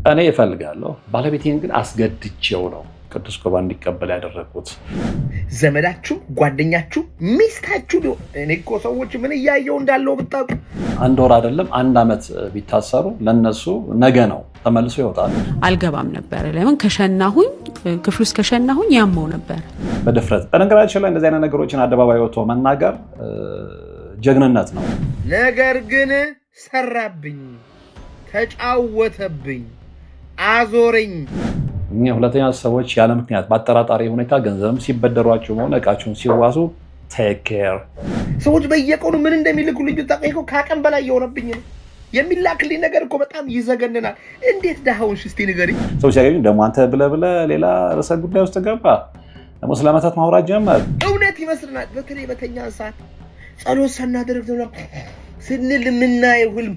እኔ እፈልጋለሁ ባለቤቴን ግን አስገድቼው ነው ቅዱስ ቁርባን እንዲቀበል ያደረኩት። ዘመዳችሁ ጓደኛችሁ ሚስታችሁ ነው። እኔ እኮ ሰዎች ምን እያየው እንዳለው ብታውቁ። አንድ ወር አይደለም 1 ዓመት ቢታሰሩ ለነሱ ነገ ነው ተመልሶ ይወጣል። አልገባም ነበር ለምን ከሸናሁኝ ክፍል ውስጥ ከሸናሁኝ ያመው ነበር በድፍረት። በነገራችን ላይ እንደዚህ አይነት ነገሮችን አደባባይ ወጥቶ መናገር ጀግንነት ነው። ነገር ግን ሰራብኝ፣ ተጫወተብኝ፣ አዞረኝ። ሁለተኛ ሰዎች ያለ ምክንያት በአጠራጣሪ ሁኔታ ገንዘብም ሲበደሯቸው ሆነ እቃቸውን ሲዋሱ ቴክ ኬር። ሰዎች በየቀኑ ምን እንደሚልኩልኝ ታውቀው ከአቅም በላይ የሆነብኝ ነው። የሚላክልኝ ነገር እኮ በጣም ይዘገንናል። እንዴት ዳሃውን እስቲ ንገሪኝ። ሰዎች ሲያገኙ ደግሞ አንተ ብለህ ሌላ ርዕሰ ጉዳይ ውስጥ ገባ፣ ደግሞ ስለመተት ማውራት ጀመር። እውነት ይመስልናል። በተለይ በተኛ ሰዓት ጸሎት ሳናደርግ ስንል የምናየው ህልም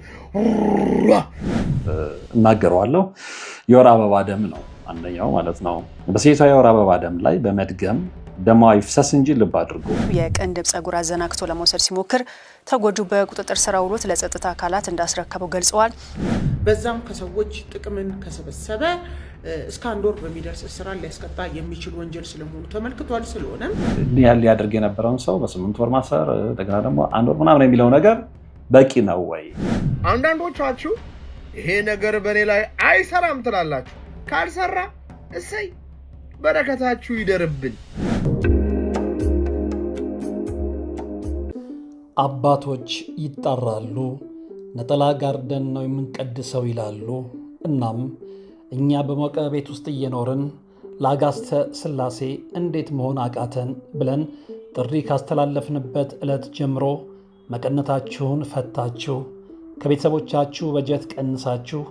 እናገረዋለሁ። የወር አበባ ደም ነው አንደኛው ማለት ነው። በሴቷ የወር አበባ ደም ላይ በመድገም ደሟ ይፍሰስ እንጂ ልብ አድርጎ የቅንድብ ጸጉር አዘናክቶ ለመውሰድ ሲሞክር ተጎጁ በቁጥጥር ስር አውሎት ለጸጥታ አካላት እንዳስረከበው ገልጸዋል። በዛም ከሰዎች ጥቅምን ከሰበሰበ እስከ 1 ወር በሚደርስ እስራት ሊያስቀጣ የሚችል ወንጀል ስለመሆኑ ተመልክቷል። ስለሆነም ያን ሊያደርግ የነበረውን ሰው በ8 ወር ማሰር እንደገና ደግሞ 1 ወር ምናምን የሚለው ነገር በቂ ነው ወይ? አንዳንዶቻችሁ ይሄ ነገር በኔ ላይ አይሰራም ትላላችሁ። ካልሰራ እሰይ በረከታችሁ ይደርብን። አባቶች ይጣራሉ፣ ነጠላ ጋርደን ነው የምንቀድሰው ይላሉ። እናም እኛ በሞቀ ቤት ውስጥ እየኖርን ለአጋስተ ሥላሴ እንዴት መሆን አቃተን ብለን ጥሪ ካስተላለፍንበት ዕለት ጀምሮ መቀነታችሁን ፈታችሁ ከቤተሰቦቻችሁ በጀት ቀንሳችሁ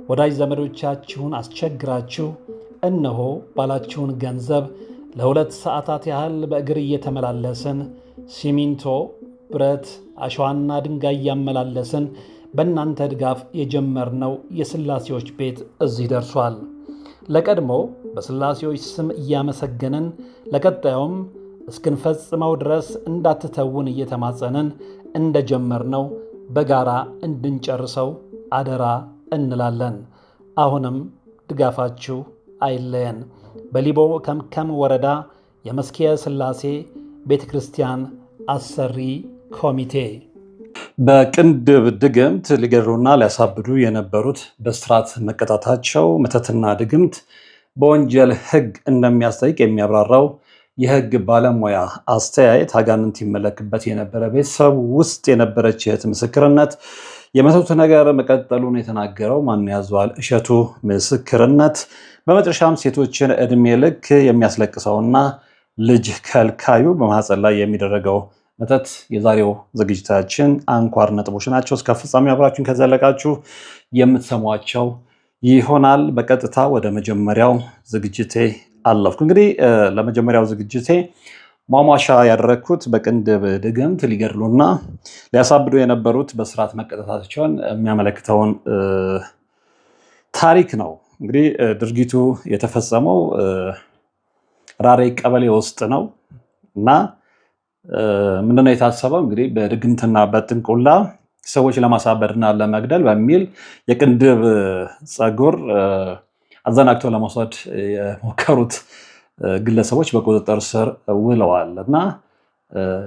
ወዳጅ ዘመዶቻችሁን አስቸግራችሁ እነሆ ባላችሁን ገንዘብ ለ2 ሰዓታት ያህል በእግር እየተመላለስን ሲሚንቶ፣ ብረት፣ አሸዋና ድንጋይ እያመላለስን በእናንተ ድጋፍ የጀመርነው የሥላሴዎች ቤት እዚህ ደርሷል። ለቀድሞ በሥላሴዎች ስም እያመሰገንን ለቀጣዩም እስክንፈጽመው ድረስ እንዳትተውን እየተማጸንን እንደጀመርነው በጋራ እንድንጨርሰው አደራ እንላለን። አሁንም ድጋፋችሁ አይለየን። በሊቦ ከምከም ወረዳ የመስኪየ ሥላሴ ቤተ ክርስቲያን አሰሪ ኮሚቴ። በቅንድብ ድግምት ሊገድሉና ሊያሳብዱ የነበሩት በእስራት መቀጣታቸው መተትና ድግምት በወንጀል ሕግ እንደሚያስጠይቅ የሚያብራራው የሕግ ባለሙያ አስተያየት አጋንንት ይመለክበት የነበረ ቤተሰብ ውስጥ የነበረች እህት ምስክርነት የመተቱ ነገር መቀጠሉን የተናገረው ማን ያዘዋል እሸቱ ምስክርነት በመጨረሻም ሴቶችን ዕድሜ ልክ የሚያስለቅሰውና ልጅ ከልካዩ በማህፀን ላይ የሚደረገው መተት የዛሬው ዝግጅታችን አንኳር ነጥቦች ናቸው። እስከ ፍጻሜው አብራችሁን ከዘለቃችሁ የምትሰሟቸው ይሆናል። በቀጥታ ወደ መጀመሪያው ዝግጅቴ አለፍኩ። እንግዲህ ለመጀመሪያው ዝግጅቴ ማሟሻ ያደረግኩት በቅንድብ ድግምት ሊገድሉና ሊያሳብዱ የነበሩት በእስራት መቀጣታቸውን የሚያመለክተውን ታሪክ ነው። እንግዲህ ድርጊቱ የተፈጸመው ራሬ ቀበሌ ውስጥ ነው እና ምንድነው የታሰበው? እንግዲህ በድግምትና በጥንቁላ ሰዎች ለማሳበድና ለመግደል በሚል የቅንድብ ጸጉር አዘናግቶ ለመውሰድ የሞከሩት ግለሰቦች በቁጥጥር ስር ውለዋል እና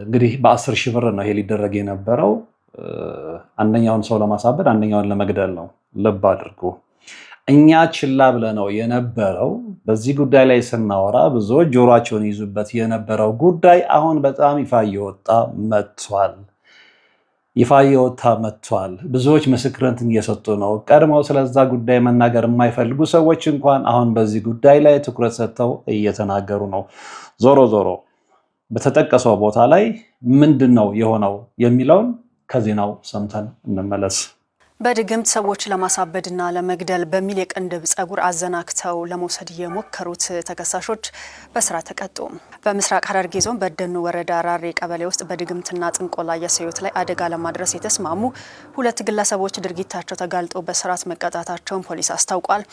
እንግዲህ በ10 ሺህ ብር ነው ይሄ ሊደረግ የነበረው። አንደኛውን ሰው ለማሳበድ አንደኛውን ለመግደል ነው። ልብ አድርጉ። እኛ ችላ ብለነው የነበረው በዚህ ጉዳይ ላይ ስናወራ ብዙዎች ጆሮአቸውን ይዙበት የነበረው ጉዳይ አሁን በጣም ይፋ እየወጣ መጥቷል። ብዙዎች ምስክርነትን እየሰጡ ነው። ቀድመው ስለዛ ጉዳይ መናገር የማይፈልጉ ሰዎች እንኳን አሁን በዚህ ጉዳይ ላይ ትኩረት ሰጥተው እየተናገሩ ነው። ዞሮ ዞሮ በተጠቀሰው ቦታ ላይ ምንድን ነው የሆነው የሚለውን ከዜናው ሰምተን እንመለስ። በድግምት ሰዎች ለማሳበድና ለመግደል በሚል የቅንድብ ጸጉር አዘናክተው ለመውሰድ የሞከሩት ተከሳሾች በእስራት ተቀጡ። በምስራቅ ሐረርጌ ዞን በደኑ ወረዳ ራሬ ቀበሌ ውስጥ በድግምትና ጥንቆላ የሰው ሕይወት ላይ አደጋ ለማድረስ የተስማሙ 2 ግለሰቦች ድርጊታቸው ተጋልጦ በእስራት መቀጣታቸውን ፖሊስ አስታውቋል።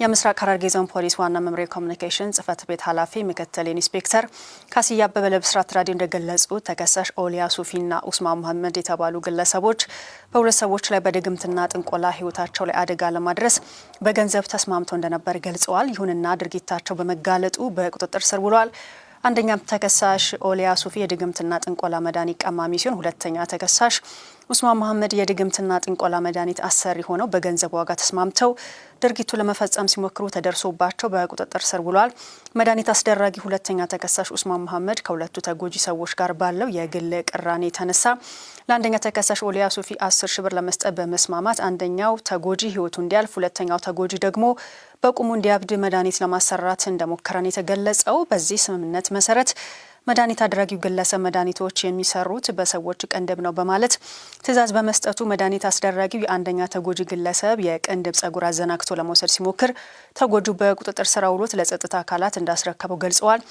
የምስራቅ ሐረርጌ ዞን ፖሊስ ዋና መምሪያ ኮሚኒኬሽን ጽሕፈት ቤት ኃላፊ ምክትል ኢንስፔክተር ካሲያ አበበ ለብስራት ራዲዮ እንደገለጹ ተከሳሽ ኦሊያ ሱፊና ኡስማን መሐመድ የተባሉ ግለሰቦች በ2 ሰዎች ላይ በድግምትና ጥንቆላ ህይወታቸው ላይ አደጋ ለማድረስ በገንዘብ ተስማምተው እንደነበር ገልጸዋል። ይሁንና ድርጊታቸው በመጋለጡ በቁጥጥር ስር ውለዋል። አንደኛ ተከሳሽ ኦሊያ ሱፊ የድግምትና ጥንቆላ መድኃኒት ቀማሚ ሲሆን ሁለተኛ ተከሳሽ ኡስማን መሐመድ የድግምትና ጥንቆላ መድኃኒት አሰሪ ሆነው በገንዘብ ዋጋ ተስማምተው ድርጊቱ ለመፈጸም ሲሞክሩ ተደርሶባቸው በቁጥጥር ስር ውለዋል። መድኃኒት አስደራጊ ሁለተኛ ተከሳሽ ኡስማን መሐመድ ከሁለቱ ተጎጂ ሰዎች ጋር ባለው የግል ቅራኔ የተነሳ ለአንደኛ ተከሳሽ ኦሊያ ሱፊ 10 ሺህ ብር ለመስጠት በመስማማት አንደኛው ተጎጂ ህይወቱ እንዲያልፍ ሁለተኛው ተጎጂ ደግሞ በቁሙ እንዲያብድ መድኃኒት ለማሰራት እንደሞከረን የተገለጸው። በዚህ ስምምነት መሰረት መድኃኒት አድራጊው ግለሰብ መድኃኒቶች የሚሰሩት በሰዎች ቅንድብ ነው በማለት ትዕዛዝ በመስጠቱ መድኃኒት አስደራጊው የአንደኛ ተጎጂ ግለሰብ የቅንድብ ጸጉር አዘናክቶ ለመውሰድ ሲሞክር ተጎጂው በቁጥጥር ስር አውሎት ለጸጥታ አካላት እንዳስረከበው ገልጸዋል።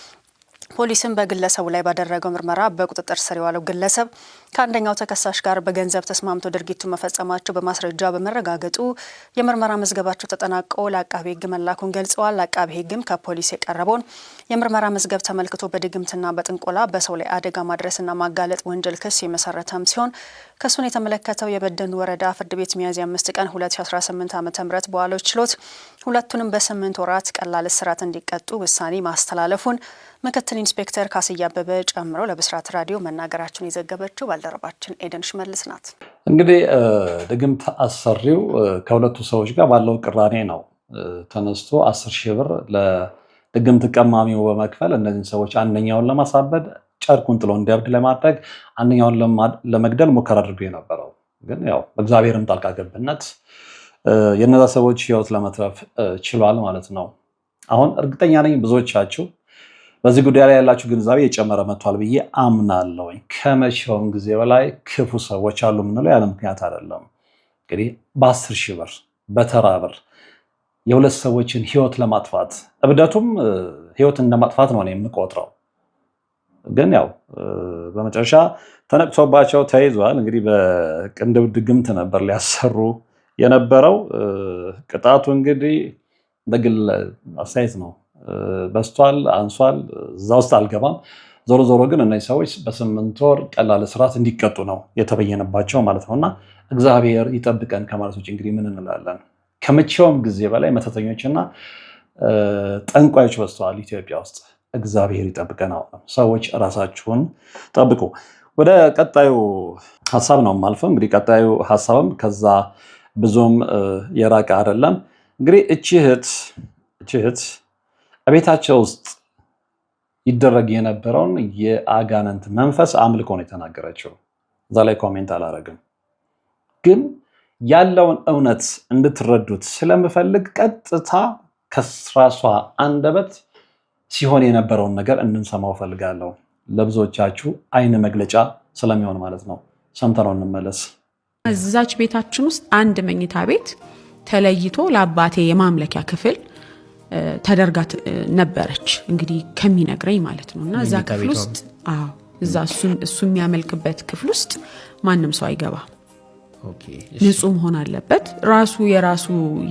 ፖሊስም በግለሰቡ ላይ ባደረገው ምርመራ በቁጥጥር ስር የዋለው ግለሰብ ከአንደኛው ተከሳሽ ጋር በገንዘብ ተስማምቶ ድርጊቱ መፈጸማቸው በማስረጃ በመረጋገጡ የምርመራ መዝገባቸው ተጠናቆ ለአቃቤ ሕግ መላኩን ገልጸዋል። ለአቃቤ ሕግም ከፖሊስ የቀረበውን የምርመራ መዝገብ ተመልክቶ በድግምትና በጥንቆላ በሰው ላይ አደጋ ማድረስና ማጋለጥ ወንጀል ክስ የመሰረተም ሲሆን ክሱን የተመለከተው የበደኑ ወረዳ ፍርድ ቤት ሚያዝያ 5 ቀን 2018 ዓ.ም በዋለው ችሎት ሁለቱንም በ8 ወራት ቀላል እስራት እንዲቀጡ ውሳኔ ማስተላለፉን ምክትል ኢንስፔክተር ካስያ አበበ ጨምረው ለብስራት ራዲዮ መናገራቸውን የዘገበችው ባልደረባችን ኤደን ሽመልስ ናት። እንግዲህ ድግምት አሰሪው ከሁለቱ ሰዎች ጋር ባለው ቅራኔ ነው ተነስቶ 10 ሺህ ብር ለድግምት ቀማሚው በመክፈል እነዚህን ሰዎች አንደኛውን ለማሳበድ ጨርቁን ጥሎ እንዲያብድ ለማድረግ አንደኛውን ለመግደል ሙከራ አድርጎ የነበረው ግን ያው በእግዚአብሔርም ጣልቃ ገብነት የነዛ ሰዎች ህይወት ለመትረፍ ችሏል ማለት ነው። አሁን እርግጠኛ ነኝ ብዙዎቻችሁ በዚህ ጉዳይ ላይ ያላችሁ ግንዛቤ የጨመረ መጥቷል ብዬ አምናለሁ። ከመቼውም ጊዜ በላይ ክፉ ሰዎች አሉ የምንለው ያለ ምክንያት አይደለም። እንግዲህ በ10 ሺህ ብር በተራ ብር የሁለት ሰዎችን ህይወት ለማጥፋት እብደቱም ህይወት እንደማጥፋት ነው የምቆጥረው። ግን ያው በመጨረሻ ተነቅቶባቸው ተይዟል። እንግዲህ በቅንድብ ድግምት ነበር ሊያሰሩ የነበረው። ቅጣቱ እንግዲህ በግል አስተያየት ነው። በስቷል አንሷል እዛ ውስጥ አልገባም። ዞሮ ዞሮ ግን እነዚህ ሰዎች በ8 ወር ቀላል እስራት እንዲቀጡ ነው የተበየነባቸው ማለት ነውና እግዚአብሔር ይጠብቀን ከማለቶች እንግዲህ ምን እንላለን? ከመቼውም ጊዜ በላይ መተተኞችና ጠንቋዮች በዝተዋል ኢትዮጵያ ውስጥ። እግዚአብሔር ይጠብቀን። ሰዎች ራሳችሁን ጠብቁ። ወደ ቀጣዩ ሀሳብ ነው የማልፈው። እንግዲህ ቀጣዩ ሀሳብም ከዛ ብዙም የራቀ አይደለም። እንግዲህ እቺ እህት ቤታቸው ውስጥ ይደረግ የነበረውን የአጋንንት መንፈስ አምልኮ ነው የተናገረችው። እዛ ላይ ኮሜንት አላረግም፣ ግን ያለውን እውነት እንድትረዱት ስለምፈልግ ቀጥታ ከራሷ አንደበት ሲሆን የነበረውን ነገር እንድንሰማው ፈልጋለሁ። ለብዙዎቻችሁ አይን መግለጫ ስለሚሆን ማለት ነው። ሰምተነው እንመለስ። እዛች ቤታችን ውስጥ አንድ መኝታ ቤት ተለይቶ ለአባቴ የማምለኪያ ክፍል ተደርጋ ነበረች እንግዲህ ከሚነግረኝ ማለት ነው። እና እዛ ክፍል ውስጥ እዛ እሱ የሚያመልክበት ክፍል ውስጥ ማንም ሰው አይገባ። ንጹህ መሆን አለበት። ራሱ የራሱ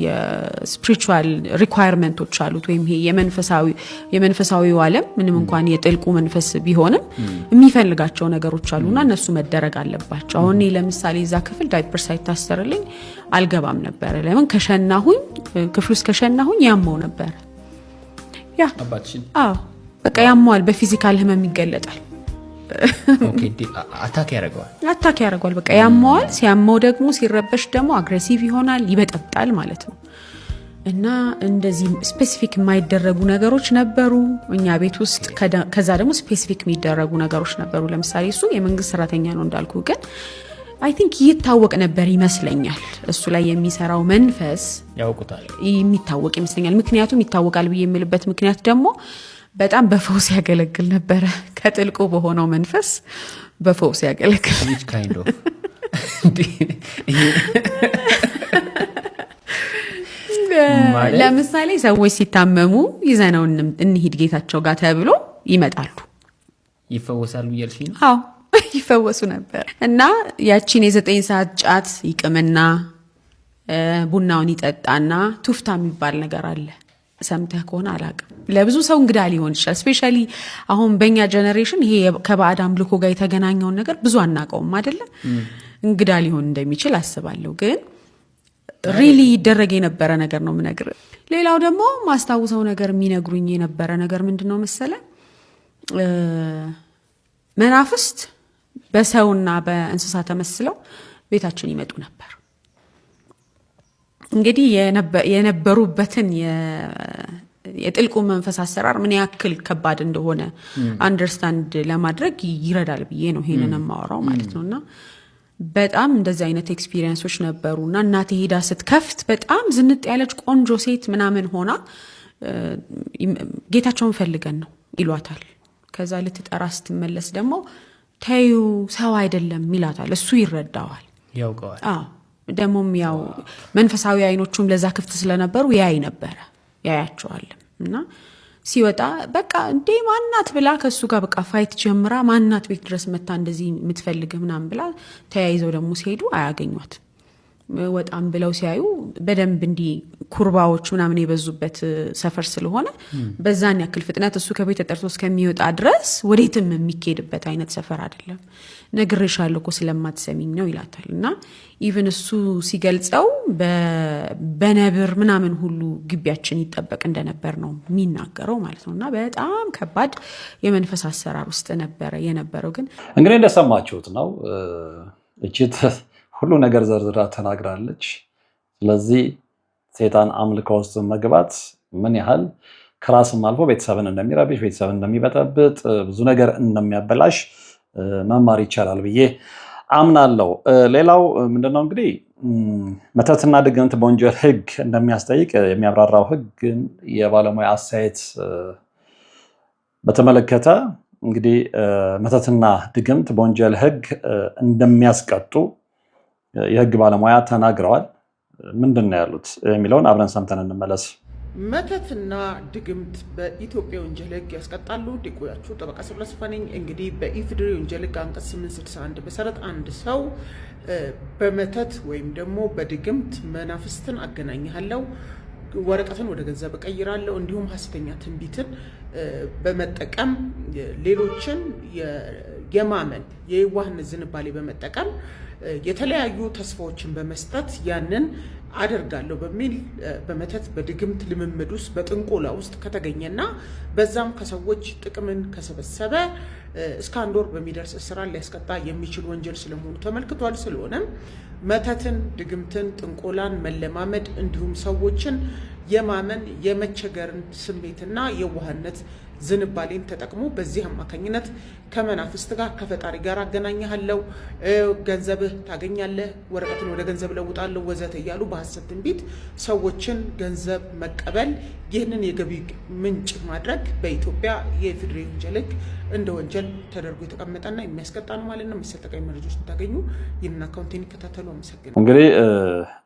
የስፒሪቹዋል ሪኳየርመንቶች አሉት። ወይም ይሄ የመንፈሳዊው ዓለም ምንም እንኳን የጥልቁ መንፈስ ቢሆንም የሚፈልጋቸው ነገሮች አሉና እነሱ መደረግ አለባቸው። አሁን እኔ ለምሳሌ እዛ ክፍል ዳይፐር ሳይታሰርልኝ አልገባም ነበር። ለምን ከሸናሁኝ ክፍል ውስጥ ከሸናሁኝ ያመው ነበር። ያ በቃ ያመዋል። በፊዚካል ህመም ይገለጣል። አታክ ያደርገዋል። በቃ ያመዋል። ሲያመው ደግሞ ሲረበሽ ደግሞ አግሬሲቭ ይሆናል፣ ይበጠብጣል ማለት ነው። እና እንደዚህ ስፔሲፊክ የማይደረጉ ነገሮች ነበሩ እኛ ቤት ውስጥ። ከዛ ደግሞ ስፔሲፊክ የሚደረጉ ነገሮች ነበሩ። ለምሳሌ እሱ የመንግስት ሰራተኛ ነው እንዳልኩ፣ ግን አይ ቲንክ ይታወቅ ነበር ይመስለኛል። እሱ ላይ የሚሰራው መንፈስ ያውቁታል፣ የሚታወቅ ይመስለኛል። ምክንያቱም ይታወቃል ብዬ የምልበት ምክንያት ደግሞ በጣም በፈውስ ያገለግል ነበረ። ከጥልቁ በሆነው መንፈስ በፈውስ ያገለግል። ለምሳሌ ሰዎች ሲታመሙ ይዘነው እንሂድ ጌታቸው ጋር ተብሎ ይመጣሉ። ይፈወሳሉ እያልሽኝ? አዎ ይፈወሱ ነበር። እና ያቺን የ9 ሰዓት ጫት ይቅምና ቡናውን ይጠጣና ቱፍታ የሚባል ነገር አለ። ሰምተህ ከሆነ አላቅም። ለብዙ ሰው እንግዳ ሊሆን ይችላል። ስፔሻሊ አሁን በእኛ ጀነሬሽን ይሄ ከባዕድ አምልኮ ጋር የተገናኘውን ነገር ብዙ አናውቀውም አይደለ? እንግዳ ሊሆን እንደሚችል አስባለሁ። ግን ሪሊ ይደረግ የነበረ ነገር ነው የምነግርህ። ሌላው ደግሞ ማስታውሰው ነገር የሚነግሩኝ የነበረ ነገር ምንድነው መሰለ መናፍስት በሰውና በእንስሳ ተመስለው ቤታችን ይመጡ ነበር። እንግዲህ የነበሩበትን የጥልቁ መንፈስ አሰራር ምን ያክል ከባድ እንደሆነ አንደርስታንድ ለማድረግ ይረዳል ብዬ ነው ይሄንን ማወራው ማለት ነውና በጣም እንደዚህ አይነት ኤክስፒሪየንሶች ነበሩና እናቴ ሄዳ ስትከፍት በጣም ዝንጥ ያለች ቆንጆ ሴት ምናምን ሆና ጌታቸውን ፈልገን ነው ይሏታል። ከዛ ልትጠራ ስትመለስ ደግሞ ታዩ ሰው አይደለም ይላታል። እሱ ይረዳዋል ያውቀዋል። ደሞም ያው መንፈሳዊ አይኖቹም ለዛ ክፍት ስለነበሩ ያይ ነበር ያያቸዋል እና ሲወጣ በቃ እንዴ ማናት ብላ ከሱ ጋር በቃ ፋይት ጀምራ ማናት ቤት ድረስ መታ እንደዚህ የምትፈልግ ምናምን ብላ ተያይዘው ደግሞ ሲሄዱ አያገኟት። ወጣም ብለው ሲያዩ በደንብ እንዲ ኩርባዎች ምናምን የበዙበት ሰፈር ስለሆነ በዛን ያክል ፍጥነት እሱ ከቤት ተጠርቶ እስከሚወጣ ድረስ ወዴትም የሚኬድበት አይነት ሰፈር አይደለም። ነግሬሻለሁ እኮ ስለማትሰሚኝ ነው ይላታል። እና ኢቭን እሱ ሲገልጸው በነብር ምናምን ሁሉ ግቢያችን ይጠበቅ እንደነበር ነው የሚናገረው ማለት ነው። እና በጣም ከባድ የመንፈስ አሰራር ውስጥ ነበረ የነበረው። ግን እንግዲህ እንደሰማችሁት ነው እቺት ሁሉ ነገር ዘርዝራ ተናግራለች። ስለዚህ ሰይጣን አምልኮ ውስጥ መግባት ምን ያህል ከራስም አልፎ ቤተሰብን እንደሚረብሽ፣ ቤተሰብን እንደሚበጠብጥ፣ ብዙ ነገር እንደሚያበላሽ መማር ይቻላል ብዬ አምናለሁ። ሌላው ምንድነው እንግዲህ መተትና ድግምት በወንጀል ሕግ እንደሚያስጠይቅ የሚያብራራው ሕግ የባለሙያ አስተያየት በተመለከተ እንግዲህ መተትና ድግምት በወንጀል ሕግ እንደሚያስቀጡ የህግ ባለሙያ ተናግረዋል። ምንድነው ያሉት የሚለውን አብረን ሰምተን እንመለስ። መተትና ድግምት በኢትዮጵያ ወንጀል ህግ ያስቀጣሉ። ዲቆያችሁ ጠበቃ ሰብለስፋነኝ። እንግዲህ በኢፌዴሪ ወንጀል ህግ አንቀጽ 861 መሰረት አንድ ሰው በመተት ወይም ደግሞ በድግምት መናፍስትን አገናኛለሁ፣ ወረቀትን ወደ ገንዘብ እቀይራለሁ፣ እንዲሁም ሐሰተኛ ትንቢትን በመጠቀም ሌሎችን የማመን የዋህነት ዝንባሌ በመጠቀም የተለያዩ ተስፋዎችን በመስጠት ያንን አደርጋለሁ በሚል በመተት በድግምት ልምምድ ውስጥ በጥንቆላ ውስጥ ከተገኘና በዛም ከሰዎች ጥቅምን ከሰበሰበ እስከ 1 ወር በሚደርስ እስራት ሊያስቀጣ የሚችል ወንጀል ስለመሆኑ ተመልክቷል። ስለሆነም መተትን፣ ድግምትን፣ ጥንቆላን መለማመድ እንዲሁም ሰዎችን የማመን የመቸገርን ስሜትና የዋህነት ዝንባሌን ተጠቅሞ በዚህ አማካኝነት ከመናፍስት ጋር ከፈጣሪ ጋር አገናኛለሁ፣ ገንዘብህ ታገኛለህ፣ ወረቀትን ወደ ገንዘብ ለውጣለሁ ወዘተ እያሉ በሐሰት ትንቢት ሰዎችን ገንዘብ መቀበል፣ ይህንን የገቢ ምንጭ ማድረግ በኢትዮጵያ የኢፌዴሪ ወንጀል ሕግ እንደ ወንጀል ተደርጎ የተቀመጠና የሚያስቀጣ ነው ማለት ነው። መሰል ጠቃሚ መረጃዎች እንታገኙ ይህንን አካውንቴን ይከታተሉ። አመሰግናለሁ። እንግዲህ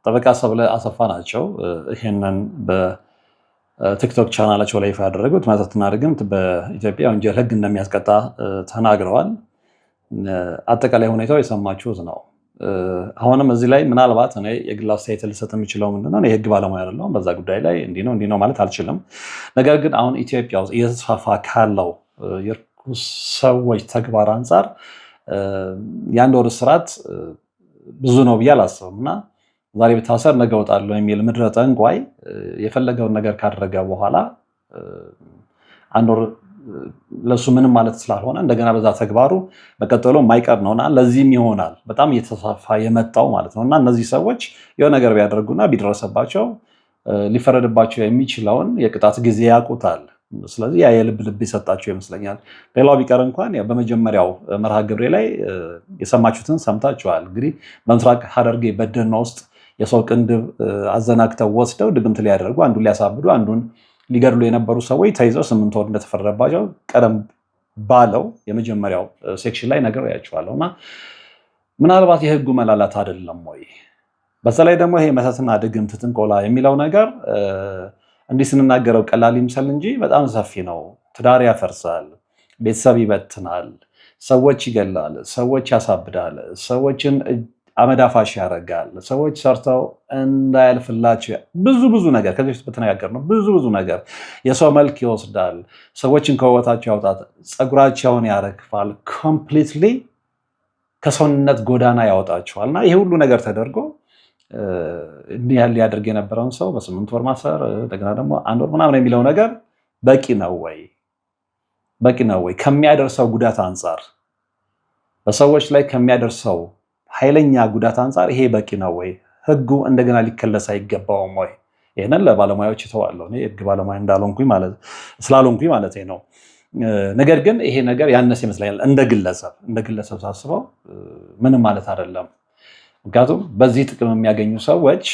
ጠበቃ ሰብለ አሰፋ ናቸው ይህንን ቲክቶክ ቻናላቸው ላይ ይፋ ያደረጉት። መተትና ድግምት በኢትዮጵያ ወንጀል ሕግ እንደሚያስቀጣ ተናግረዋል። አጠቃላይ ሁኔታው የሰማችሁት ነው። አሁንም እዚህ ላይ ምናልባት እኔ የግል አስተያየት ልሰጥ የምችለው ምንድነው የህግ ባለሙያ አይደለሁም። በዛ ጉዳይ ላይ እንዲህ ነው ማለት አልችልም። ነገር ግን አሁን ኢትዮጵያ ውስጥ እየተስፋፋ ካለው የርኩስ ሰዎች ተግባር አንጻር የ1 ወር እስራት ብዙ ነው ብዬ አላስብም እና ዛሬ ብታሰር ነገ እወጣለሁ የሚል ምድረ ጠንቋይ የፈለገውን ነገር ካደረገ በኋላ 1 ወር ለሱ ምንም ማለት ስላልሆነ እንደገና በዛ ተግባሩ መቀጠሉ የማይቀር ነውና ለዚህም ይሆናል በጣም እየተስፋፋ የመጣው ማለት ነውና እነዚህ ሰዎች የሆነ ነገር ቢያደርጉና ቢደረሰባቸው ሊፈረድባቸው የሚችለውን የቅጣት ጊዜ ያውቁታል። ስለዚህ ያ የልብ ልብ ይሰጣቸው ይመስለኛል። ሌላው ቢቀር እንኳን በመጀመሪያው መርሃ ግብሬ ላይ የሰማችሁትን ሰምታችኋል። እንግዲህ በምስራቅ ሐረርጌ በደኖ ውስጥ የሰው ቅንድብ አዘናግተው ወስደው ድግምት ሊያደርጉ አንዱን ሊያሳብዱ አንዱን ሊገድሉ የነበሩ ሰዎች ተይዘው 8 ወር እንደተፈረደባቸው ቀደም ባለው የመጀመሪያው ሴክሽን ላይ ነግሬያችኋለሁ እና ምናልባት የህጉ መላላት አይደለም ወይ? በተለይ ደግሞ ይሄ መተትና ድግምት ጥንቆላ የሚለው ነገር እንዲህ ስንናገረው ቀላል ይምሰል እንጂ በጣም ሰፊ ነው። ትዳር ያፈርሳል፣ ቤተሰብ ይበትናል፣ ሰዎች ይገላል፣ ሰዎች ያሳብዳል፣ ሰዎችን አመዳፋሽ ያደርጋል፣ ሰዎች ሰርተው እንዳያልፍላቸው ብዙ ነገር ከዚህ በፊት በተነጋገርነው ብዙ ነገር የሰው መልክ ይወስዳል፣ ሰዎችን ከውበታቸው ያውጣል፣ ፀጉራቸውን ያረግፋል፣ ኮምፕሊትሊ ከሰውነት ጎዳና ያወጣቸዋል እና ይሄ ሁሉ ነገር ተደርጎ እንዲህ ያህል ሊያደርግ የነበረውን ሰው በ8 ወር ማሰር እንደገና ደግሞ 1 ወር ምናምን የሚለው ነገር በቂ ነው ወይ? በቂ ነው ወይ? ከሚያደርሰው ጉዳት አንጻር በሰዎች ላይ ከሚያደርሰው ኃይለኛ ጉዳት አንጻር ይሄ በቂ ነው ወይ? ህጉ እንደገና ሊከለስ አይገባውም ወይ? ይሄንን ለባለሙያዎች ተዋለው። እኔ ህግ ባለሙያ ስላልሆንኩኝ ማለት ነው። ነገር ግን ይሄ ነገር ያነሰ ይመስለኛል እንደ ግለሰብ ሳስበው ምንም ማለት አይደለም። ምክንያቱም በዚህ ጥቅም የሚያገኙ ሰዎች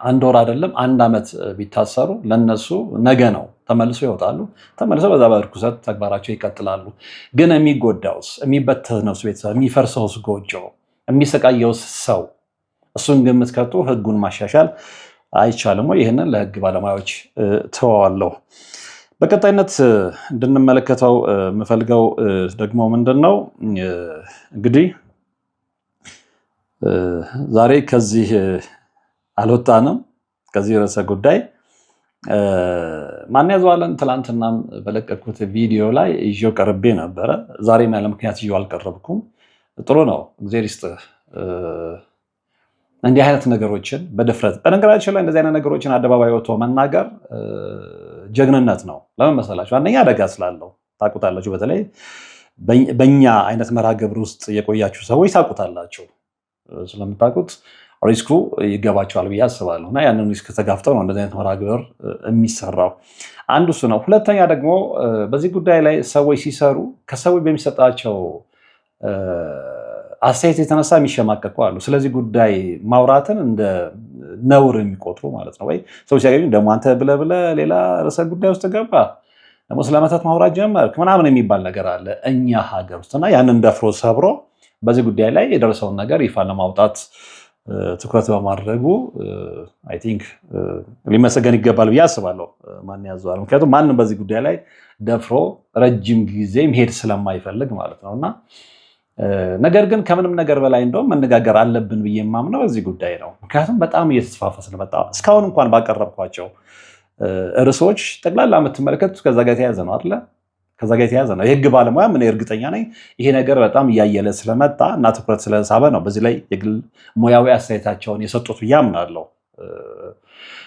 1 ወር አይደለም 1 ዓመት ቢታሰሩ ለነሱ ነገ ነው፣ ተመልሰው ይወጣሉ። ተመልሰው በዛ በርኩሰት ተግባራቸው ይቀጥላሉ። ግን የሚጎዳውስ፣ የሚበተነውስ ቤተሰብ፣ የሚፈርሰውስ ጎጆ፣ የሚሰቃየውስ ሰው እሱን ግምት ከቶ ህጉን ማሻሻል አይቻልም ወይ? ይህንን ለህግ ባለሙያዎች ተዋዋለሁ። በቀጣይነት እንድንመለከተው የምፈልገው ደግሞ ምንድነው እንግዲህ ዛሬ ከዚህ አልወጣንም። ከዚህ ርዕሰ ጉዳይ ማን ያዘዋለን ትላንትናም በለቀኩት ቪዲዮ ላይ ይዤው ቀርቤ ነበረ። ዛሬም ያለ ምክንያት ይዤው አልቀረብኩም። ጥሩ ነው፣ እግዚአብሔር ይስጥህ። እንዲህ አይነት ነገሮችን በድፍረት በነገራችን ላይ እንደዚህ አይነት ነገሮችን አደባባይ ወጥቶ መናገር ጀግንነት ነው። ለምን መሰላችሁ? አንደኛ አደጋ ስላለው ታውቁታላችሁ። በተለይ በእኛ አይነት መርሃ ግብር ውስጥ የቆያችሁ ሰዎች ታውቁታላችሁ። ስለምታውቁት ሪስኩ ይገባቸዋል ብዬ አስባለሁ። እና ያንን ሪስክ ተጋፍጠው ነው እንደዚህ አይነት መርሃ ግብር የሚሰራው። አንዱ እሱ ነው። ሁለተኛ ደግሞ በዚህ ጉዳይ ላይ ሰዎች ሲሰሩ ከሰዎች በሚሰጣቸው አስተያየት የተነሳ የሚሸማቀቁ አሉ። ስለዚህ ጉዳይ ማውራትን እንደ ነውር የሚቆጥሩ ማለት ነው። ወይ ሰዎች ሲያገኙ ደግሞ አንተ ብለህ ሌላ ርዕሰ ጉዳይ ውስጥ ገባ ደግሞ ስለመተት ማውራት ጀመርክ ምናምን የሚባል ነገር አለ እኛ ሀገር ውስጥ እና ያንን ደፍሮ ሰብሮ በዚህ ጉዳይ ላይ የደረሰውን ነገር ይፋ ለማውጣት ትኩረት በማድረጉ አይ ቲንክ ሊመሰገን ይገባል ብዬ አስባለሁ። ማን ያዘዋል? ምክንያቱም ማንም በዚህ ጉዳይ ላይ ደፍሮ ረጅም ጊዜ መሄድ ስለማይፈልግ ማለት ነው። እና ነገር ግን ከምንም ነገር በላይ እንደውም መነጋገር አለብን ብዬ የማምነው በዚህ ጉዳይ ነው። ምክንያቱም በጣም እየተስፋፋ ስለመጣ እስካሁን እንኳን ባቀረብኳቸው ርዕሶች ጠቅላላ የምትመለከቱት ከዛ ጋር የተያዘ ነው አይደለ? ከዛ ጋር የተያዘ ነው። የህግ ባለሙያ ምን እርግጠኛ ነኝ ይሄ ነገር በጣም እያየለ ስለመጣ እና ትኩረት ስለሳበ ነው በዚህ ላይ የግል ሙያዊ አስተያየታቸውን የሰጡት ብዬ አምናለሁ።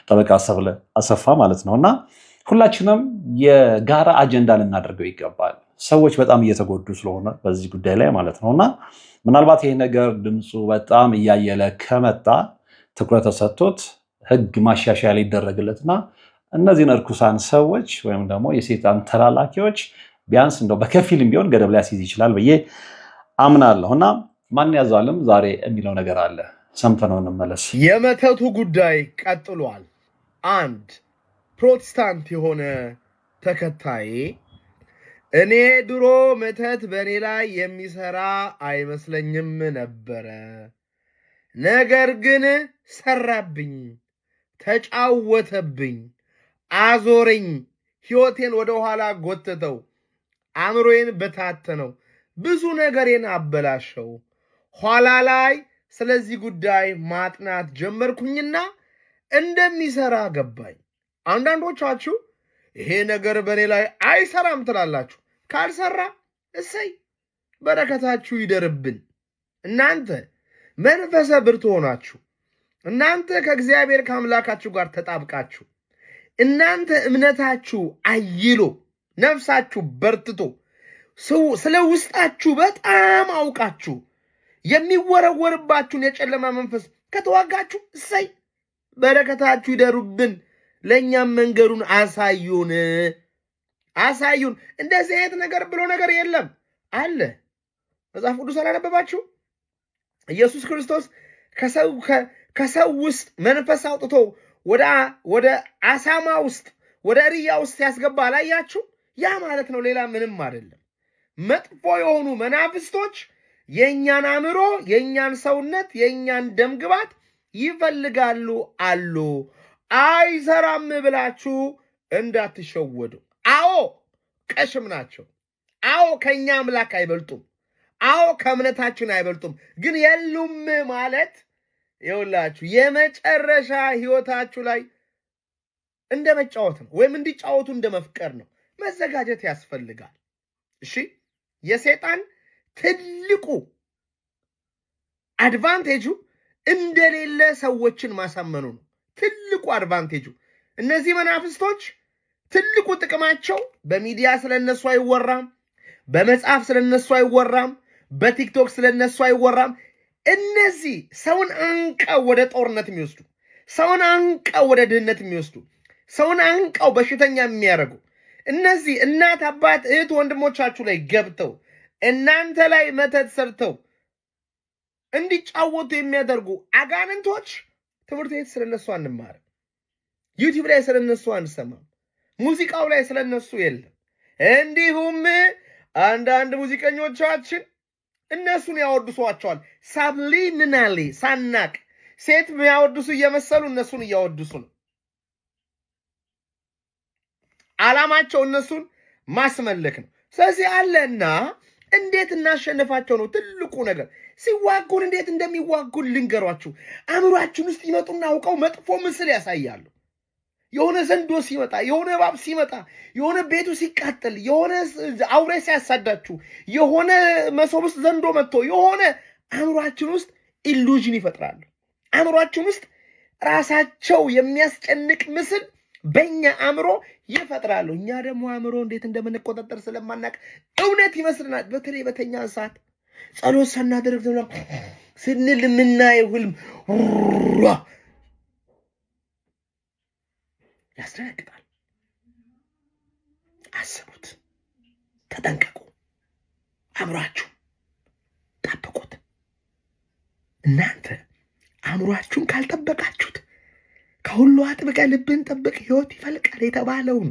ጠበቃ ሰብለ አሰፋ ማለት ነው። እና ሁላችንም የጋራ አጀንዳ ልናደርገው ይገባል። ሰዎች በጣም እየተጎዱ ስለሆነ በዚህ ጉዳይ ላይ ማለት ነው። እና ምናልባት ይሄ ነገር ድምፁ በጣም እያየለ ከመጣ ትኩረት ተሰጥቶት ህግ ማሻሻያ ሊደረግለትና እነዚህን እርኩሳን ሰዎች ወይም ደግሞ የሰይጣን ተላላኪዎች ቢያንስ እንደው በከፊልም ቢሆን ገደብ ሊያስይዝ ይችላል ብዬ አምናለሁ። እና ማን ያዘዋልም ዛሬ የሚለው ነገር አለ፣ ሰምተነው እንመለስ። የመተቱ ጉዳይ ቀጥሏል። አንድ ፕሮቴስታንት የሆነ ተከታይ እኔ ድሮ መተት በእኔ ላይ የሚሰራ አይመስለኝም ነበረ፣ ነገር ግን ሰራብኝ፣ ተጫወተብኝ፣ አዞረኝ፣ ህይወቴን ወደ ኋላ ጎተተው፣ አእምሮዬን በታተነው፣ ብዙ ነገሬን አበላሸው። ኋላ ላይ ስለዚህ ጉዳይ ማጥናት ጀመርኩኝና እንደሚሰራ ገባኝ። አንዳንዶቻችሁ ይሄ ነገር በእኔ ላይ አይሰራም ትላላችሁ። ካልሰራ እሰይ በረከታችሁ ይደርብን። እናንተ መንፈሰ ብርቱ ሆናችሁ፣ እናንተ ከእግዚአብሔር ከአምላካችሁ ጋር ተጣብቃችሁ፣ እናንተ እምነታችሁ አይሎ ነፍሳችሁ በርትቶ ስለ ውስጣችሁ በጣም አውቃችሁ የሚወረወርባችሁን የጨለማ መንፈስ ከተዋጋችሁ እሰይ በረከታችሁ ይደሩብን። ለእኛም መንገዱን አሳዩን። እንደዚህ አይነት ነገር ብሎ ነገር የለም አለ። መጽሐፍ ቅዱስ አላነበባችሁ? ኢየሱስ ክርስቶስ ከሰው ውስጥ መንፈስ አውጥቶ ወደ አሳማ ውስጥ ወደ ርያ ውስጥ ያስገባ አላያችሁ? ያ ማለት ነው፣ ሌላ ምንም አይደለም። መጥፎ የሆኑ መናፍስቶች የእኛን አእምሮ፣ የእኛን ሰውነት፣ የእኛን ደምግባት ይፈልጋሉ አሉ። አይሰራም ብላችሁ እንዳትሸወዱ። አዎ ቀሽም ናቸው። አዎ ከእኛ አምላክ አይበልጡም። አዎ ከእምነታችን አይበልጡም። ግን የሉም ማለት ይኸውላችሁ የመጨረሻ ህይወታችሁ ላይ እንደ መጫወት ነው፣ ወይም እንዲጫወቱ እንደ መፍቀር ነው። መዘጋጀት ያስፈልጋል። እሺ፣ የሰይጣን ትልቁ አድቫንቴጁ እንደሌለ ሰዎችን ማሳመኑ ነው ትልቁ አድቫንቴጁ። እነዚህ መናፍስቶች ትልቁ ጥቅማቸው በሚዲያ ስለነሱ አይወራም፣ በመጽሐፍ ስለነሱ አይወራም፣ በቲክቶክ ስለነሱ አይወራም። እነዚህ ሰውን አንቀው ወደ ጦርነት የሚወስዱ፣ ሰውን አንቀው ወደ ድህነት የሚወስዱ፣ ሰውን አንቀው በሽተኛ የሚያደርጉ እነዚህ እናት አባት እህት ወንድሞቻችሁ ላይ ገብተው እናንተ ላይ መተት ሰርተው እንዲጫወቱ የሚያደርጉ አጋንንቶች ትምህርት ቤት ስለነሱ አንማርም፣ ዩቲዩብ ላይ ስለነሱ አንሰማም፣ ሙዚቃው ላይ ስለነሱ የለም። እንዲሁም አንዳንድ ሙዚቀኞቻችን እነሱን ያወድሷቸዋል። ሳብሊሚናሊ ሳናቅ ሴት ያወድሱ እየመሰሉ እነሱን እያወድሱ ነው። ዓላማቸው እነሱን ማስመለክ ነው። ስለዚህ አለና እንዴት እናሸንፋቸው ነው ትልቁ ነገር። ሲዋጉን እንዴት እንደሚዋጉን ልንገሯችሁ። አእምሯችን ውስጥ ይመጡና አውቀው መጥፎ ምስል ያሳያሉ። የሆነ ዘንዶ ሲመጣ፣ የሆነ እባብ ሲመጣ፣ የሆነ ቤቱ ሲቃጠል፣ የሆነ አውሬ ሲያሳዳችሁ፣ የሆነ መሶብ ውስጥ ዘንዶ መጥቶ የሆነ አእምሯችን ውስጥ ኢሉዥን ይፈጥራሉ። አእምሯችን ውስጥ ራሳቸው የሚያስጨንቅ ምስል በእኛ አእምሮ ይፈጥራሉ። እኛ ደግሞ አእምሮ እንዴት እንደምንቆጣጠር ስለማናቅ እውነት ይመስልናል። በተለይ በተኛ ሰዓት ጸሎት ሳናደርግ ስንል የምናየው ህልም ያስደነግጣል። አስቡት፣ ተጠንቀቁ፣ አእምሯችሁን ጠብቁት። እናንተ አእምሯችሁን ካልጠበቃችሁት ከሁሉ አጥብቀ ልብን ጠብቅ ህይወት ይፈልቃል የተባለውን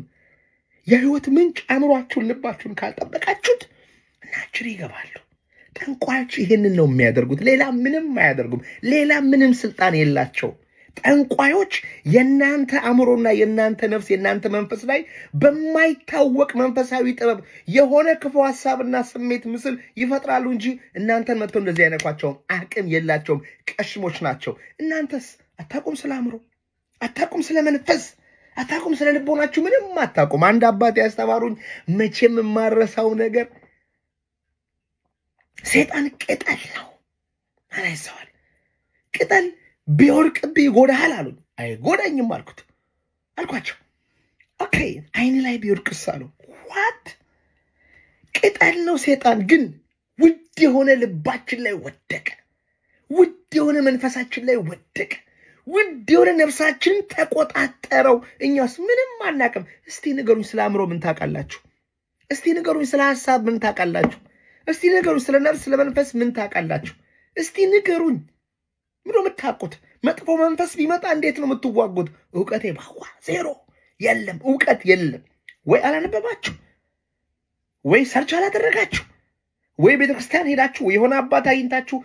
የህይወት ምንጭ አእምሯችሁን ልባችሁን ካልጠበቃችሁት እናችር ይገባሉ። ጠንቋዮች ይህንን ነው የሚያደርጉት። ሌላ ምንም አያደርጉም። ሌላ ምንም ስልጣን የላቸው። ጠንቋዮች የእናንተ አእምሮና የእናንተ ነፍስ የእናንተ መንፈስ ላይ በማይታወቅ መንፈሳዊ ጥበብ የሆነ ክፉ ሀሳብና ስሜት ምስል ይፈጥራሉ እንጂ እናንተን መጥተው እንደዚህ አይነኳቸውም። አቅም የላቸውም። ቀሽሞች ናቸው። እናንተስ አታቁም። ስለ አእምሮ አታቁም። ስለ መንፈስ አታቁም። ስለ ልቦናችሁ ምንም አታቁም። አንድ አባት ያስተማሩኝ መቼም የማረሳው ነገር ሰይጣን ቅጠል ነው አላይሰዋል። ቅጠል ቢወርቅብህ ይጎዳሃል አሉኝ። አይጎዳኝም አልኳቸው። ኦኬ አይን ላይ ቢወርቅስ አሉ። ዋት ቅጠል ነው ሰይጣን። ግን ውድ የሆነ ልባችን ላይ ወደቀ። ውድ የሆነ መንፈሳችን ላይ ወደቀ። ውድ የሆነ ነፍሳችንን ተቆጣጠረው። እኛስ ምንም አናቅም። እስቲ ንገሩኝ፣ ስለ አእምሮ ምን ታውቃላችሁ? እስቲ ንገሩኝ፣ ስለ ሀሳብ ምን ታውቃላችሁ? እስቲ ንገሩኝ፣ ስለ ነፍስ ስለ መንፈስ ምን ታውቃላችሁ? እስቲ ንገሩኝ። ምንድነው የምታውቁት? መጥፎ መንፈስ ቢመጣ እንዴት ነው የምትዋጉት? እውቀቴ ባዋ ዜሮ፣ የለም እውቀት የለም። ወይ አላነበባችሁ፣ ወይ ሰርች አላደረጋችሁ፣ ወይ ቤተክርስቲያን ሄዳችሁ የሆነ አባት አግኝታችሁ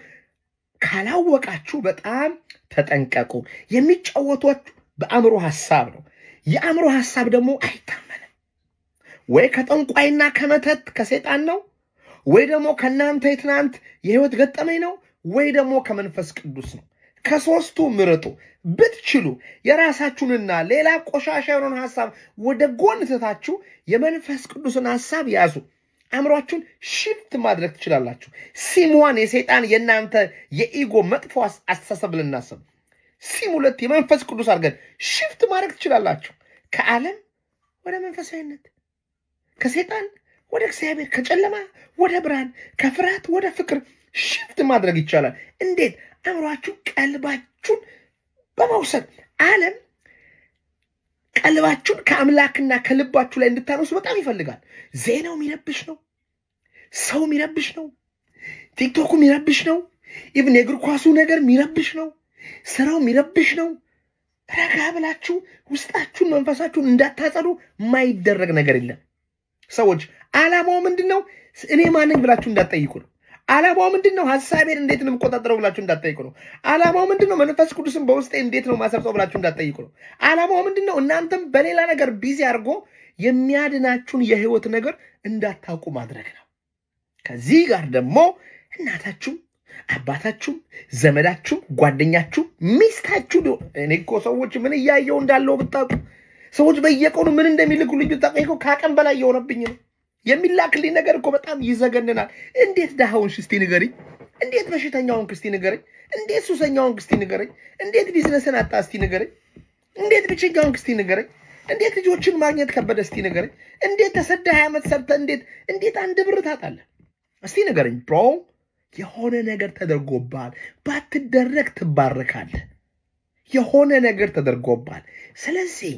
ካላወቃችሁ በጣም ተጠንቀቁ። የሚጫወቷችሁ በአእምሮ ሐሳብ ነው። የአእምሮ ሐሳብ ደግሞ አይታመንም። ወይ ከጠንቋይና ከመተት ከሰይጣን ነው፣ ወይ ደግሞ ከእናንተ የትናንት የህይወት ገጠመኝ ነው፣ ወይ ደግሞ ከመንፈስ ቅዱስ ነው። ከሶስቱ ምረጡ። ብትችሉ የራሳችሁንና ሌላ ቆሻሻ የሆነውን ሐሳብ ወደ ጎን ትታችሁ የመንፈስ ቅዱስን ሐሳብ ያዙ። አእምሯችሁን ሽፍት ማድረግ ትችላላችሁ። ሲም1 የሰይጣን የእናንተ የኢጎ መጥፎ አስተሳሰብ ልናስብ፣ ሲም2 የመንፈስ ቅዱስ አድርገን ሽፍት ማድረግ ትችላላችሁ። ከዓለም ወደ መንፈሳዊነት፣ ከሰይጣን ወደ እግዚአብሔር፣ ከጨለማ ወደ ብርሃን፣ ከፍርሃት ወደ ፍቅር ሽፍት ማድረግ ይቻላል። እንዴት? አእምሯችሁ ቀልባችሁን በመውሰድ ዓለም ቀልባችሁን ከአምላክና ከልባችሁ ላይ እንድታነሱ በጣም ይፈልጋል። ዜናው የሚረብሽ ነው፣ ሰው የሚረብሽ ነው፣ ቲክቶኩ የሚረብሽ ነው፣ ኢቭን የእግር ኳሱ ነገር የሚረብሽ ነው፣ ስራው የሚረብሽ ነው። ረጋ ብላችሁ ውስጣችሁን መንፈሳችሁን እንዳታጸዱ የማይደረግ ነገር የለም። ሰዎች ዓላማው ምንድን ነው? እኔ ማነኝ ብላችሁ እንዳትጠይቁ ነው። ዓላማው ምንድን ነው? ሀሳቤን እንዴት ነው የምቆጣጠረው ብላችሁ እንዳትጠይቁ ነው። ዓላማው ምንድን ነው? መንፈስ ቅዱስን በውስጤ እንዴት ነው ማሰርጸው ብላችሁ እንዳትጠይቁ ነው። ዓላማው ምንድን ነው? እናንተም በሌላ ነገር ቢዚ አድርጎ የሚያድናችሁን የህይወት ነገር እንዳታውቁ ማድረግ ነው። ከዚህ ጋር ደግሞ እናታችሁም አባታችሁም ዘመዳችሁም ጓደኛችሁ ሚስታችሁ እኔ እኮ ሰዎች ምን እያየው እንዳለው ብታውቁ፣ ሰዎች በየቀኑ ምን እንደሚልኩ ልዩ ታውቁ። ከአቅም በላይ የሆነብኝ ነው የሚላክልኝ ነገር እኮ በጣም ይዘገንናል። እንዴት ዳሃውን እስቲ ንገሪኝ። እንዴት በሽተኛውን እስቲ ንገረኝ። እንዴት ሱሰኛውን እስቲ ንገረኝ። እንዴት ቢዝነስን አጣ እስቲ ንገረኝ። እንዴት ብቸኛውን እስቲ ንገረኝ። እንዴት ልጆችን ማግኘት ከበደ እስቲ ንገረኝ። እንዴት ተሰደ 20 ዓመት ሰርተ እንዴት አንድ ብር ታጣለህ እስቲ ንገረኝ። ብሮ የሆነ ነገር ተደርጎብሃል። ባትደረግ ትባረካለህ። የሆነ ነገር ተደርጎብሃል። ስለዚህ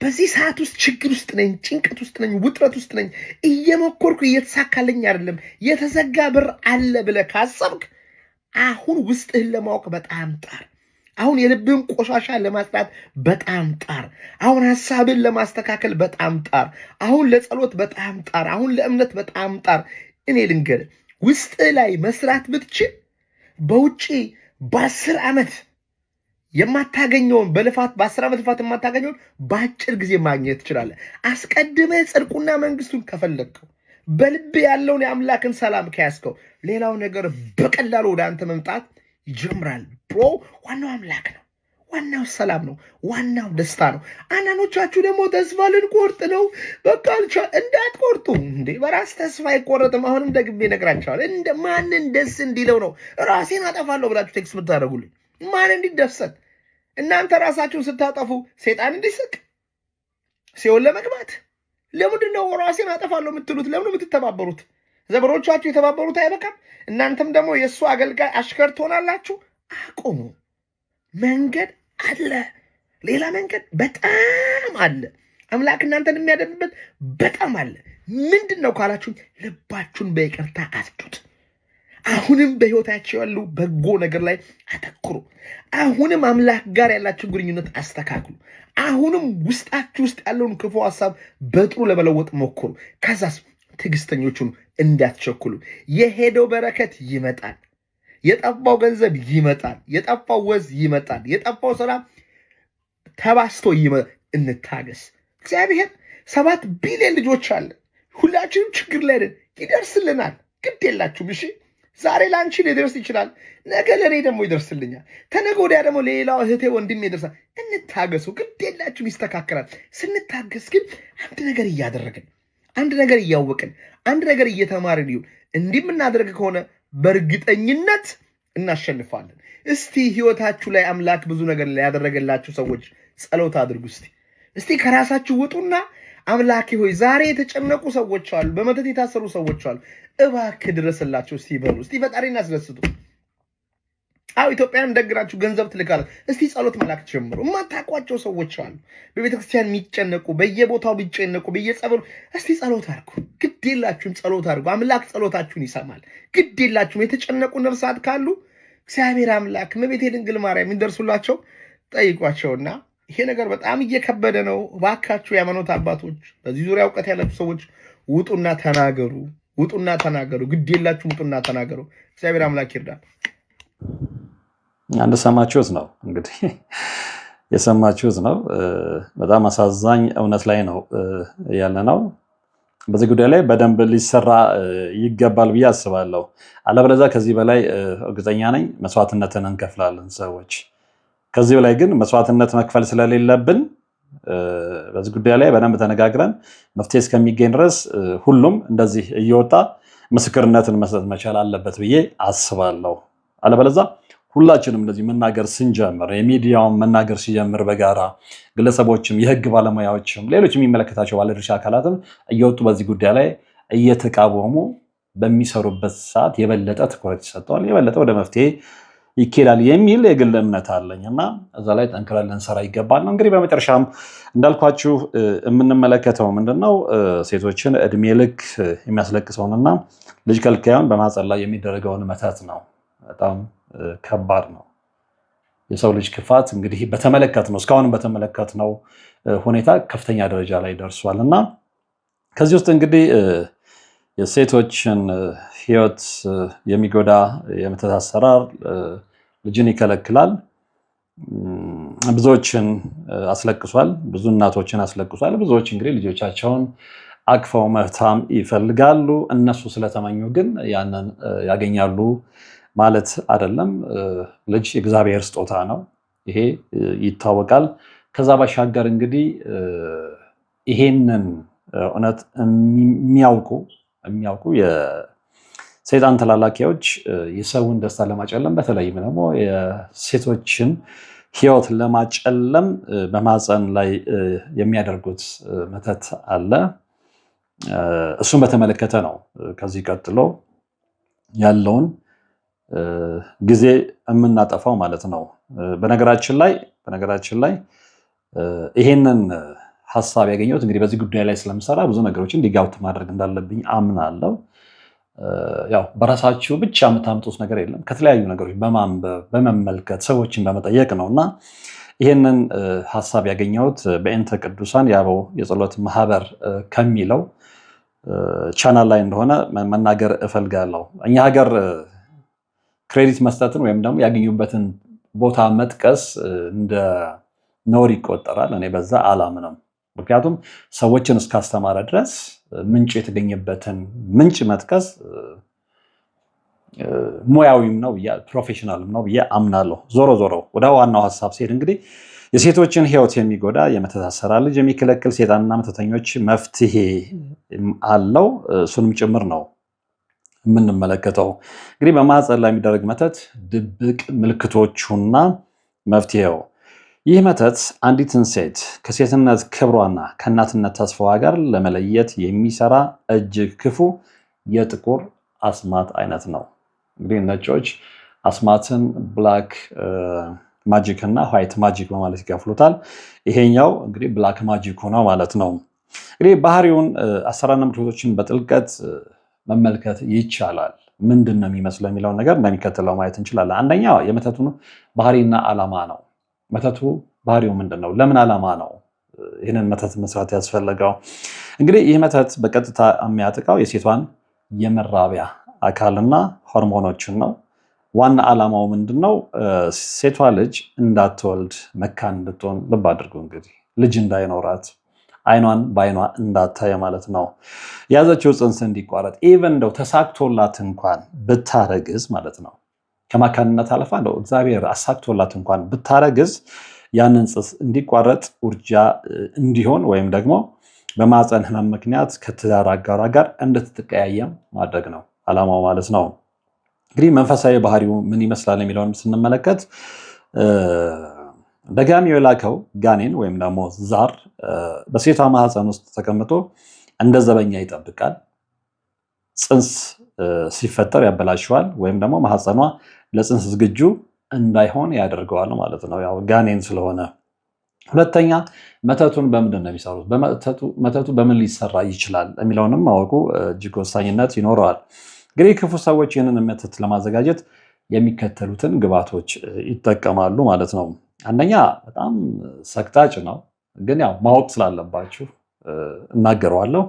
በዚህ ሰዓት ውስጥ ችግር ውስጥ ነኝ፣ ጭንቀት ውስጥ ነኝ፣ ውጥረት ውስጥ ነኝ፣ እየሞከርኩ እየተሳካልኝ አይደለም፣ የተዘጋ በር አለ ብለህ ካሰብክ አሁን ውስጥህን ለማወቅ በጣም ጣር። አሁን የልብህን ቆሻሻ ለማጽዳት በጣም ጣር። አሁን ሐሳብን ለማስተካከል በጣም ጣር። አሁን ለጸሎት በጣም ጣር። አሁን ለእምነት በጣም ጣር። እኔ ልንገርህ፣ ውስጥህ ላይ መስራት ብትችል በውጪ በ10 ዓመት የማታገኘውን በልፋት በ10 ዓመት ልፋት የማታገኘውን በአጭር ጊዜ ማግኘት ትችላለህ። አስቀድመህ ጽድቁና መንግስቱን ከፈለግከው፣ በልብ ያለውን የአምላክን ሰላም ከያዝከው፣ ሌላው ነገር በቀላሉ ወደ አንተ መምጣት ይጀምራል። ብሮ ዋናው አምላክ ነው። ዋናው ሰላም ነው። ዋናው ደስታ ነው። አንዳንዶቻችሁ ደግሞ ተስፋ ልንቆርጥ ነው። በቃ እንዳትቆርጡ እንዴ! በራስ ተስፋ አይቆረጥም። አሁንም ደግሜ እነግራችኋለሁ። ማንን ደስ እንዲለው ነው ራሴን አጠፋለሁ ብላችሁ ቴክስት የምታደርጉልኝ? ማን እንዲደሰት? እናንተ ራሳችሁን ስታጠፉ ሰይጣን እንዲስቅ ሲኦል ለመግባት ለምንድን ነው ራሴን አጠፋለሁ የምትሉት? ለምን የምትተባበሩት? ዘመዶቻችሁ የተባበሩት አይበቃም? እናንተም ደግሞ የእሱ አገልጋይ አሽከር ትሆናላችሁ? አቁሙ። መንገድ አለ፣ ሌላ መንገድ በጣም አለ። አምላክ እናንተን የሚያደርግበት በጣም አለ። ምንድን ነው ካላችሁኝ፣ ልባችሁን በይቅርታ አጽዱት። አሁንም በህይወታችሁ ያሉ በጎ ነገር ላይ አተኩሩ። አሁንም አምላክ ጋር ያላችሁ ግንኙነት አስተካክሉ። አሁንም ውስጣችሁ ውስጥ ያለውን ክፉ ሐሳብ በጥሩ ለመለወጥ ሞክሩ። ከዛስ ትዕግስተኞቹን እንዳትቸኩሉ። የሄደው በረከት ይመጣል። የጠፋው ገንዘብ ይመጣል። የጠፋው ወዝ ይመጣል። የጠፋው ሰላም ተባስቶ ይመጣል። እንታገስ። እግዚአብሔር 7 ቢሊዮን ልጆች አለ። ሁላችንም ችግር ላይ ነን። ይደርስልናል። ግድ የላችሁም። እሺ፣ ዛሬ ለአንቺ ሊደርስ ይችላል። ነገ ለእኔ ደግሞ ይደርስልኛል። ተነገ ወዲያ ደግሞ ሌላው እህቴ ወንድሜ ይደርሳል። እንታገሱ። ግድ የላችሁም። ይስተካከላል። ስንታገስ ግን አንድ ነገር እያደረግን፣ አንድ ነገር እያወቅን፣ አንድ ነገር እየተማርን ይሁን እንዲህ የምናደርግ ከሆነ በእርግጠኝነት እናሸንፋለን። እስቲ ህይወታችሁ ላይ አምላክ ብዙ ነገር ያደረገላችሁ ሰዎች ጸሎት አድርጉ። እስቲ ከራሳችሁ ውጡና አምላኬ ሆይ ዛሬ የተጨነቁ ሰዎች አሉ፣ በመተት የታሰሩ ሰዎች አሉ፣ እባክህ ድረስላቸው እስቲ በሉ። እስቲ ፈጣሪን አስደስቱ። አው ኢትዮጵያን ደግራችሁ ገንዘብ ትልካለ። እስቲ ጸሎት መላክ ጀምሩ። የማታውቋቸው ሰዎች አሉ በቤተክርስቲያን የሚጨነቁ፣ በየቦታው ቢጨነቁ፣ በየጸበሉ እስቲ ጸሎት አድርጉ። ግድ የላችሁም፣ ጸሎት አድርጉ። አምላክ ጸሎታችሁን ይሰማል። ግድ የላችሁም። የተጨነቁ ነፍሳት ካሉ እግዚአብሔር አምላክ እመቤቴ ድንግል ማርያም እንደርሱላቸው ጠይቋቸውና ይሄ ነገር በጣም እየከበደ ነው። እባካችሁ የሃይማኖት አባቶች፣ በዚህ ዙሪያ እውቀት ያላችሁ ሰዎች ውጡና ተናገሩ። ውጡና ተናገሩ። ግድ የላችሁም፣ ውጡና ተናገሩ። እግዚአብሔር አምላክ ይርዳል። እንደሰማችሁት ነው እንግዲህ የሰማችሁት ነው። በጣም አሳዛኝ እውነት ላይ ነው ያለ ነው። በዚህ ጉዳይ ላይ በደንብ ሊሰራ ይገባል ብዬ አስባለሁ። አለበለዚያ ከዚህ በላይ እርግጠኛ ነኝ መስዋዕትነትን እንከፍላለን ሰዎች። ከዚህ በላይ ግን መስዋዕትነት መክፈል ስለሌለብን በዚህ ጉዳይ ላይ በደንብ ተነጋግረን መፍትሄ እስከሚገኝ ድረስ ሁሉም እንደዚህ እየወጣ ምስክርነትን መስጠት መቻል አለበት ብዬ አስባለሁ። አለበለዚያ ሁላችንም እንደዚህ መናገር ስንጀምር፣ የሚዲያውን መናገር ሲጀምር በጋራ ግለሰቦችም፣ የህግ ባለሙያዎችም፣ ሌሎች የሚመለከታቸው ባለድርሻ አካላትም እየወጡ በዚህ ጉዳይ ላይ እየተቃወሙ በሚሰሩበት ሰዓት የበለጠ ትኩረት ይሰጠዋል፣ የበለጠ ወደ መፍትሄ ይኬዳል የሚል የግል እምነት አለኝ እና እዛ ላይ ጠንክረን ልንሰራ ይገባል ነው። እንግዲህ በመጨረሻም እንዳልኳችሁ የምንመለከተው ምንድነው ሴቶችን እድሜ ልክ የሚያስለቅሰውንና ልጅ ከልካዩን በማህፀን ላይ የሚደረገውን መተት ነው። በጣም ከባድ ነው። የሰው ልጅ ክፋት እንግዲህ በተመለከትነው እስካሁን በተመለከትነው ሁኔታ ከፍተኛ ደረጃ ላይ ደርሷል እና ከዚህ ውስጥ እንግዲህ የሴቶችን ህይወት የሚጎዳ የመተት አሰራር ልጅን ይከለክላል። ብዙዎችን አስለቅሷል። ብዙ እናቶችን አስለቅሷል። ብዙዎች እንግዲህ ልጆቻቸውን አቅፈው መፍታም ይፈልጋሉ። እነሱ ስለተመኙ ግን ያንን ያገኛሉ ማለት አይደለም። ልጅ የእግዚአብሔር ስጦታ ነው። ይሄ ይታወቃል። ከዛ ባሻገር እንግዲህ ይሄንን እውነት የሚያውቁ ሰይጣን ተላላኪዎች የሰውን ደስታ ለማጨለም በተለይም ደግሞ የሴቶችን ህይወት ለማጨለም በማህፀን ላይ የሚያደርጉት መተት አለ። እሱን በተመለከተ ነው ከዚህ ቀጥሎ ያለውን ጊዜ የምናጠፋው ማለት ነው። በነገራችን ላይ ይሄንን ሀሳብ ያገኘሁት እንግዲህ በዚህ ጉዳይ ላይ ስለምሰራ ብዙ ነገሮችን ዲጋውት ማድረግ እንዳለብኝ አምናለሁ። ያው በራሳችሁ ብቻ የምታምጡት ነገር የለም። ከተለያዩ ነገሮች በማንበብ በመመልከት ሰዎችን በመጠየቅ ነው እና ይህንን ሀሳብ ያገኘሁት በእንተ ቅዱሳን የአበው የጸሎት ማህበር ከሚለው ቻናል ላይ እንደሆነ መናገር እፈልጋለሁ። እኛ ሀገር ክሬዲት መስጠትን ወይም ደግሞ ያገኙበትን ቦታ መጥቀስ እንደ ነውር ይቆጠራል። እኔ በዛ አላምንም። ምክንያቱም ሰዎችን እስካስተማረ ድረስ ምንጭ የተገኘበትን ምንጭ መጥቀስ ሙያዊም ነው ፕሮፌሽናልም ነው ብዬ አምናለሁ። ዞሮ ወደ ዋናው ሀሳብ ሲሄድ እንግዲህ የሴቶችን ህይወት የሚጎዳ የመተት አሰራር ልጅ የሚከለክል ሴጣንና መተተኞች መፍትሄ አለው። እሱንም ጭምር ነው የምንመለከተው። እንግዲህ በማህፀን ላይ የሚደረግ መተት ድብቅ ምልክቶቹና መፍትሄው። ይህ መተት አንዲትን ሴት ከሴትነት ክብሯና ከእናትነት ተስፋዋ ጋር ለመለየት የሚሰራ እጅግ ክፉ የጥቁር አስማት አይነት ነው። እንግዲህ ነጮች አስማትን ብላክ ማጂክ እና ዋይት ማጂክ በማለት ይከፍሉታል። ይሄኛው እንግዲህ ብላክ ማጂክ ነው ማለት ነው። እንግዲህ ባህሪውን አሰራርና ምልክቶችን በጥልቀት መመልከት ይቻላል። ምንድን ነው የሚመስለው የሚለውን ነገር እንደሚከተለው ማየት እንችላለን። አንደኛ የመተቱ ባህሪና ዓላማ ነው። መተቱ ባህሪው ምንድን ነው? ለምን ዓላማ ነው ይህንን መተት መስራት ያስፈለገው? እንግዲህ ይህ መተት በቀጥታ የሚያጠቃው የሴቷን የመራቢያ አካልና ሆርሞኖችን ነው። ዋና ዓላማው ምንድን ነው? ሴቷ ልጅ እንዳትወልድ መካን እንድትሆን፣ ልብ አድርጉ እንግዲህ ልጅ እንዳይኖራት አይኗን በአይኗ እንዳታየ ማለት ነው። የያዘችው ፅንስ እንዲቋረጥ ኢቨን እንደው ተሳክቶላት እንኳን ብታረግዝ ማለት ነው ከማካንነት አለፋ እንደው እግዚአብሔር አሳክቶላት እንኳን ብታረግዝ ያንን ፅንስ እንዲቋረጥ ውርጃ እንዲሆን ወይም ደግሞ በማህፀን ህመም ምክንያት ከትዳር አጋሯ ጋር እንድትቀያየም ማድረግ ነው ዓላማው ማለት ነው። እንግዲህ መንፈሳዊ ባህሪው ምን ይመስላል የሚለውን ስንመለከት ደጋሚው የላከው ጋኔን ወይም ደግሞ ዛር በሴቷ ማህፀን ውስጥ ተቀምጦ እንደ ዘበኛ ይጠብቃል። ፅንስ ሲፈጠር ያበላሸዋል ወይም ደግሞ ማህፀኗ ለፅንስ ዝግጁ እንዳይሆን ያደርገዋል ማለት ነው፣ ያው ጋኔን ስለሆነ። ሁለተኛ መተቱን በምንድን ነው የሚሰሩት? መተቱ በምን ሊሰራ ይችላል የሚለውንም ማወቁ እጅግ ወሳኝነት ይኖረዋል። እንግዲህ ክፉ ሰዎች ይህንን መተት ለማዘጋጀት የሚከተሉትን ግብዓቶች ይጠቀማሉ ማለት ነው። አንደኛ በጣም ሰቅጣጭ ነው፣ ግን ያው ማወቅ ስላለባችሁ እናገረዋለሁ።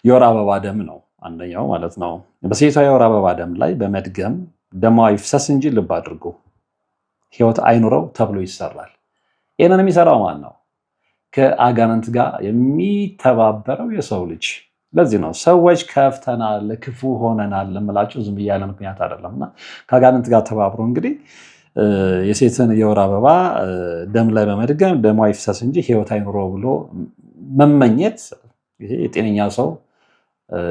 የወር አበባ ደም ነው አንደኛው ማለት ነው። በሴቷ የወር አበባ ደም ላይ በመድገም ደሟ ይፍሰስ እንጂ ልብ አድርጉ ህይወት አይኑረው ተብሎ ይሰራል። ይህንን የሚሰራው ማን ነው? ከአጋንንት ጋር የሚተባበረው የሰው ልጅ። ለዚህ ነው ሰዎች ከፍተናል፣ ክፉ ሆነናል የምላቸው ዝም ብዬ ያለ ምክንያት አይደለም። እና ከአጋንንት ጋር ተባብሮ እንግዲህ የሴትን የወር አበባ ደም ላይ በመድገም ደሟ ይፍሰስ እንጂ ህይወት አይኑረው ብሎ መመኘት ይሄ የጤነኛ ሰው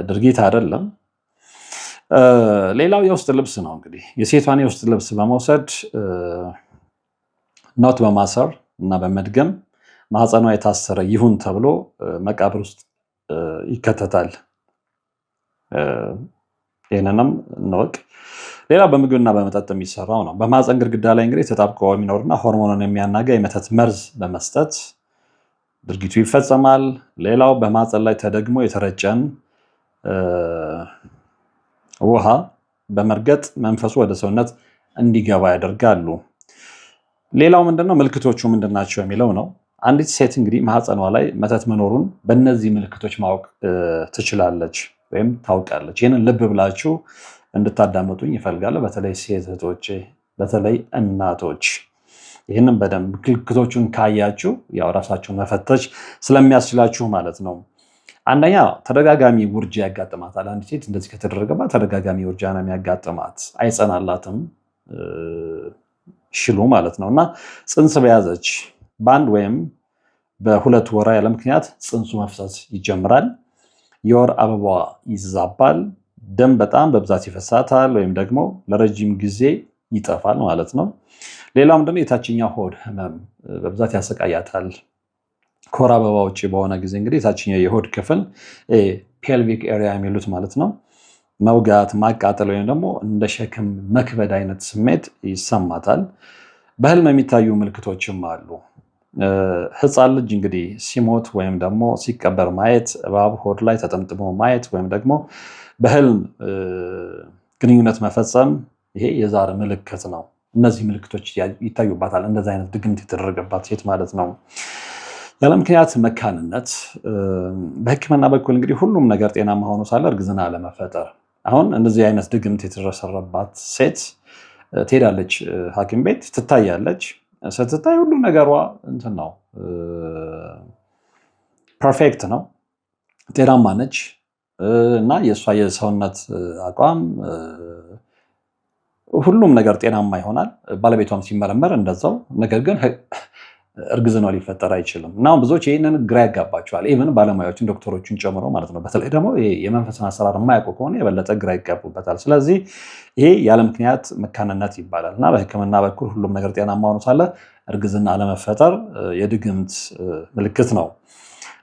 ድርጊት አይደለም። ሌላው የውስጥ ልብስ ነው። እንግዲህ የሴቷን የውስጥ ልብስ በመውሰድ ኖት በማሰር እና በመድገም ማህፀኗ የታሰረ ይሁን ተብሎ መቃብር ውስጥ ይከተታል። ይህንንም እንወቅ። ሌላ በምግብና በመጠጥ የሚሰራው ነው። በማህፀን ግድግዳ ላይ እንግዲህ ተጣብቆ የሚኖርና ሆርሞንን የሚያናጋ የመተት መርዝ በመስጠት ድርጊቱ ይፈጸማል። ሌላው በማህፀን ላይ ተደግሞ የተረጨን ውሃ በመርገጥ መንፈሱ ወደ ሰውነት እንዲገባ ያደርጋሉ። ሌላው ምንድነው? ምልክቶቹ ምንድናቸው የሚለው ነው። አንዲት ሴት እንግዲህ ማህፀኗ ላይ መተት መኖሩን በእነዚህ ምልክቶች ማወቅ ትችላለች ወይም ታውቃለች። ይህንን ልብ ብላችሁ እንድታዳምጡኝ ይፈልጋለሁ። በተለይ ሴት እህቶቼ፣ በተለይ እናቶች ይህንን በደንብ ምልክቶቹን ካያችሁ ያው ራሳችሁን መፈተሽ ስለሚያስችላችሁ ማለት ነው። አንደኛ ተደጋጋሚ ውርጃ ያጋጥማታል። አንዲት ሴት እንደዚህ ከተደረገባት ተደጋጋሚ ውርጃ ነው የሚያጋጥማት፣ አይጸናላትም ሽሉ ማለት ነው። እና ፅንስ በያዘች በአንድ ወይም በሁለት ወራ ያለ ምክንያት ፅንሱ መፍሰስ ይጀምራል። የወር አበባዋ ይዛባል። ደም በጣም በብዛት ይፈሳታል ወይም ደግሞ ለረጅም ጊዜ ይጠፋል ማለት ነው። ሌላው ምንድነው የታችኛው ሆድ ህመም በብዛት ያሰቃያታል። ከወር አበባ ውጭ በሆነ ጊዜ እንግዲህ የታችኛው የሆድ ክፍል ፔልቪክ ኤሪያ የሚሉት ማለት ነው መውጋት፣ ማቃጠል ወይም ደግሞ እንደ ሸክም መክበድ አይነት ስሜት ይሰማታል። በህልም የሚታዩ ምልክቶችም አሉ። ህፃን ልጅ እንግዲህ ሲሞት ወይም ደግሞ ሲቀበር ማየት፣ እባብ ሆድ ላይ ተጠምጥሞ ማየት ወይም ደግሞ በህልም ግንኙነት መፈጸም ይሄ የዛር ምልክት ነው። እነዚህ ምልክቶች ይታዩባታል። እንደዚህ አይነት ድግምት የተደረገባት ሴት ማለት ነው። ያለ ምክንያት መካንነት፣ በህክምና በኩል እንግዲህ ሁሉም ነገር ጤናማ ሆኖ ሳለ እርግዝና አለመፈጠር። አሁን እንደዚህ አይነት ድግምት የተሰራባት ሴት ትሄዳለች ሐኪም ቤት ትታያለች። ስትታይ ሁሉ ነገሯ እንትን ነው፣ ፐርፌክት ነው፣ ጤናማ ነች እና የእሷ የሰውነት አቋም ሁሉም ነገር ጤናማ ይሆናል። ባለቤቷም ሲመረመር እንደዛው። ነገር ግን እርግዝናው ሊፈጠር አይችልም እና ብዙዎች ይህንን ግራ ያጋባቸዋል። ኢቨን ባለሙያዎችን ዶክተሮችን ጨምሮ ማለት ነው። በተለይ ደግሞ የመንፈስን አሰራር የማያውቁ ከሆነ የበለጠ ግራ ይጋቡበታል። ስለዚህ ይሄ ያለ ምክንያት መካንነት ይባላል እና በህክምና በኩል ሁሉም ነገር ጤናማ ሆኖ ሳለ እርግዝና አለመፈጠር የድግምት ምልክት ነው።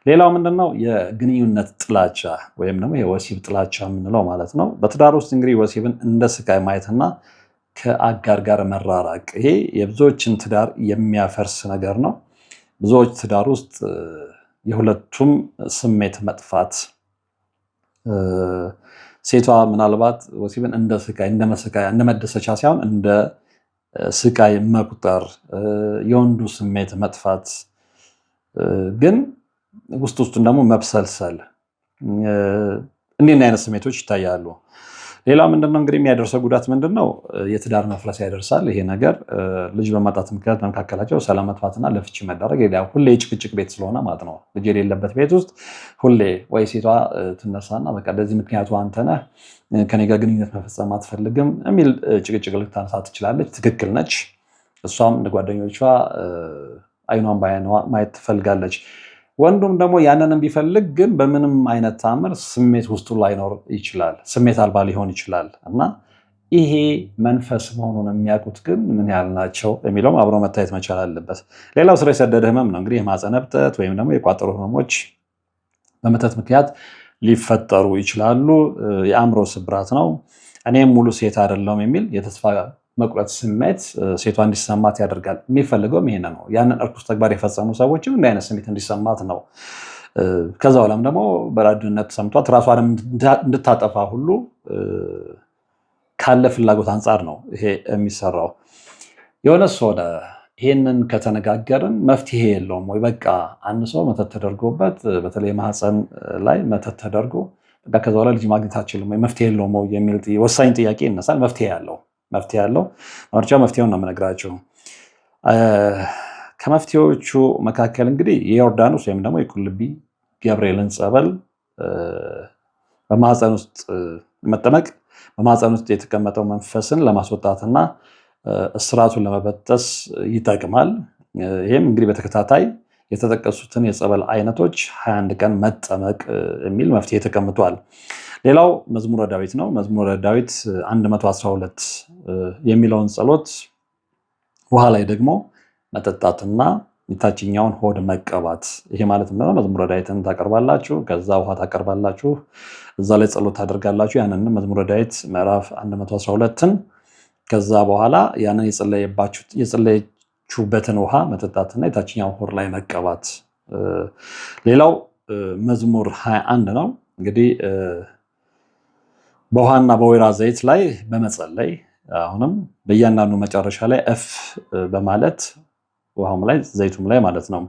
ሌላው ምንድነው? የግንኙነት ጥላቻ ወይም ደግሞ የወሲብ ጥላቻ የምንለው ማለት ነው። በትዳር ውስጥ እንግዲህ ወሲብን እንደ ስቃይ ማየትና ከአጋር ጋር መራራቅ፣ ይሄ የብዙዎችን ትዳር የሚያፈርስ ነገር ነው። ብዙዎች ትዳር ውስጥ የሁለቱም ስሜት መጥፋት፣ ሴቷ ምናልባት ወሲብን እንደ ስቃይ እንደ መደሰቻ ሳይሆን እንደ ስቃይ መቁጠር፣ የወንዱ ስሜት መጥፋት ግን ውስጡን ደግሞ መብሰልሰል፣ እንዲህ አይነት ስሜቶች ይታያሉ። ሌላው ምንድነው እንግዲህ የሚያደርሰው ጉዳት ምንድነው? የትዳር መፍረስ ያደርሳል። ይሄ ነገር ልጅ በማጣት ምክንያት በመካከላቸው ሰላም መጥፋትና ለፍቺ መዳረግ፣ ሁሌ ጭቅጭቅ ቤት ስለሆነ ማለት ነው። ልጅ የሌለበት ቤት ውስጥ ሁሌ ወይ ሴቷ ትነሳና በቃ ለዚህ ምክንያቱ አንተ ነህ፣ ከኔ ጋር ግንኙነት መፈጸም አትፈልግም የሚል ጭቅጭቅ ልታነሳ ትችላለች። ትክክል ነች። እሷም እንደ ጓደኞቿ አይኗን በአይኗ ማየት ትፈልጋለች። ወንዱም ደግሞ ያንንም ቢፈልግ ግን በምንም አይነት ታምር ስሜት ውስጡ ላይኖር ይችላል። ስሜት አልባ ሊሆን ይችላል እና ይሄ መንፈስ መሆኑን የሚያውቁት ግን ምን ያህል ናቸው የሚለውም አብሮ መታየት መቻል አለበት። ሌላው ስር የሰደደ ህመም ነው እንግዲህ የማህፀን እብጠት ወይም ደግሞ የቋጠሮ ህመሞች በመተት ምክንያት ሊፈጠሩ ይችላሉ። የአእምሮ ስብራት ነው። እኔም ሙሉ ሴት አይደለሁም የሚል የተስፋ መቁረጥ ስሜት ሴቷ እንዲሰማት ያደርጋል። የሚፈልገውም ይሄን ነው። ያንን እርኩስ ተግባር የፈጸሙ ሰዎችም እንዲህ አይነት ስሜት እንዲሰማት ነው። ከዛ በኋላም ደግሞ በራድነት ሰምቷት ራሷንም እንድታጠፋ ሁሉ ካለ ፍላጎት አንጻር ነው ይሄ የሚሰራው። የሆነ ሰው ይሄንን ከተነጋገርን መፍትሄ የለውም ወይ? በቃ አንድ ሰው መተት ተደርጎበት በተለይ ማህፀን ላይ መተት ተደርጎ በቃ ከዛ በኋላ ልጅ ማግኘት አችልም ወይ? መፍትሄ የለውም ወይ የሚል ወሳኝ ጥያቄ ይነሳል። መፍትሄ ያለው ማርቻ መፍትሄውን ነው የምነግራቸው። ከመፍትሄዎቹ መካከል እንግዲህ የዮርዳኖስ ወይም ደግሞ የቁልቢ ገብርኤልን ጸበል በማህፀን ውስጥ መጠመቅ በማህፀን ውስጥ የተቀመጠው መንፈስን ለማስወጣትና እስራቱን ለመበጠስ ይጠቅማል። ይህም እንግዲህ በተከታታይ የተጠቀሱትን የጸበል አይነቶች 21 ቀን መጠመቅ የሚል መፍትሄ ተቀምጧል። ሌላው መዝሙረ ዳዊት ነው። መዝሙረ ዳዊት 112 የሚለውን ጸሎት ውሃ ላይ ደግሞ መጠጣትና የታችኛውን ሆድ መቀባት። ይሄ ማለት ምንድነው? መዝሙረ ዳዊትን ታቀርባላችሁ፣ ከዛ ውሃ ታቀርባላችሁ፣ እዛ ላይ ጸሎት ታደርጋላችሁ። ያንን መዝሙረ ዳዊት ምዕራፍ 112ን ከዛ በኋላ ያንን የጸለያችሁበትን ውሃ መጠጣትና የታችኛውን ሆድ ላይ መቀባት። ሌላው መዝሙር 21 ነው። እንግዲህ በውሃና በወይራ ዘይት ላይ በመጸለይ አሁንም በእያንዳንዱ መጨረሻ ላይ እፍ በማለት ውሃውም ላይ ዘይቱም ላይ ማለት ነው።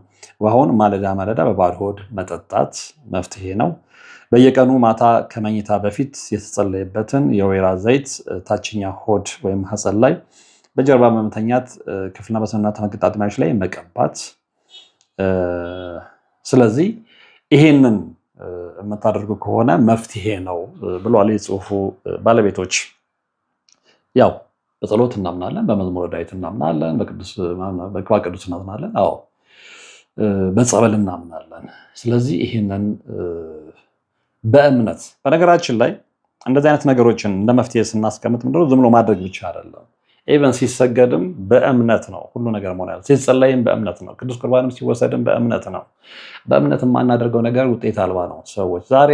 ውሃውን ማለዳ በባዶ ሆድ መጠጣት መፍትሄ ነው። በየቀኑ ማታ ከመኝታ በፊት የተጸለየበትን የወይራ ዘይት ታችኛ ሆድ ወይም ማህፀን ላይ በጀርባ በመተኛት ክፍልና በሰውነት መገጣጠሚያዎች ላይ መቀባት። ስለዚህ ይሄንን የምታደርጉ ከሆነ መፍትሄ ነው ብሏል የጽሁፉ ባለቤቶች። ያው በጸሎት እናምናለን፣ በመዝሙረ ዳዊት እናምናለን፣ በቅባ ቅዱስ እናምናለን፣ በጸበል እናምናለን። ስለዚህ ይህንን በእምነት በነገራችን ላይ እንደዚህ አይነት ነገሮችን እንደ መፍትሄ ስናስቀምጥ ምንድነው ዝም ብሎ ማድረግ ብቻ አይደለም። ኢቨን ሲሰገድም በእምነት ነው ሁሉ ነገር መሆን ያለው። ሲጸለይም በእምነት ነው። ቅዱስ ቁርባንም ሲወሰድም በእምነት ነው። በእምነት የማናደርገው ነገር ውጤት አልባ ነው። ሰዎች ዛሬ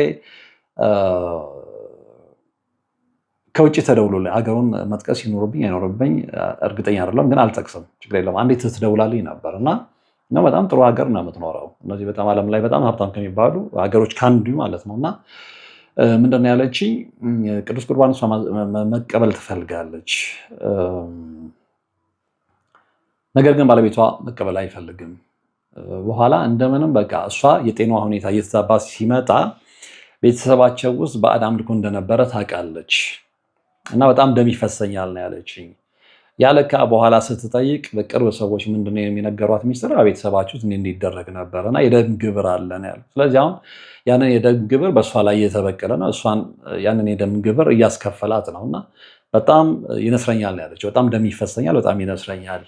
ከውጭ ተደውሎልኝ ሀገሩን መጥቀስ ይኖርብኝ አይኖርብኝ እርግጠኛ አይደለም፣ ግን አልጠቅስም፣ ችግር የለም። አንዲት ትደውላልኝ ነበር እና በጣም ጥሩ ሀገር ነው የምትኖረው። እነዚህ በጣም ዓለም ላይ በጣም ሀብታም ከሚባሉ ሀገሮች ከአንዱ ማለት ነው። እና ምንድን ነው ያለችኝ? ቅዱስ ቁርባን እሷ መቀበል ትፈልጋለች፣ ነገር ግን ባለቤቷ መቀበል አይፈልግም። በኋላ እንደምንም በቃ እሷ የጤናዋ ሁኔታ እየተዛባ ሲመጣ ቤተሰባቸው ውስጥ ባዕድ አምልኮ እንደነበረ ታውቃለች እና በጣም ደም ይፈሰኛል ነው ያለችኝ። ያለካ በኋላ ስትጠይቅ በቅርብ ሰዎች ምንድነው የሚነገሯት ሚስጥር ቤተሰባችሁ እንዲደረግ ነበር እና የደም ግብር አለ ነው ያሉት። ስለዚህ አሁን ያንን የደም ግብር በእሷ ላይ እየተበቀለ ነው፣ እሷን ያንን የደም ግብር እያስከፈላት ነው እና በጣም ይነስረኛል ነው ያለችው። በጣም ደም ይፈሰኛል፣ በጣም ይነስረኛል።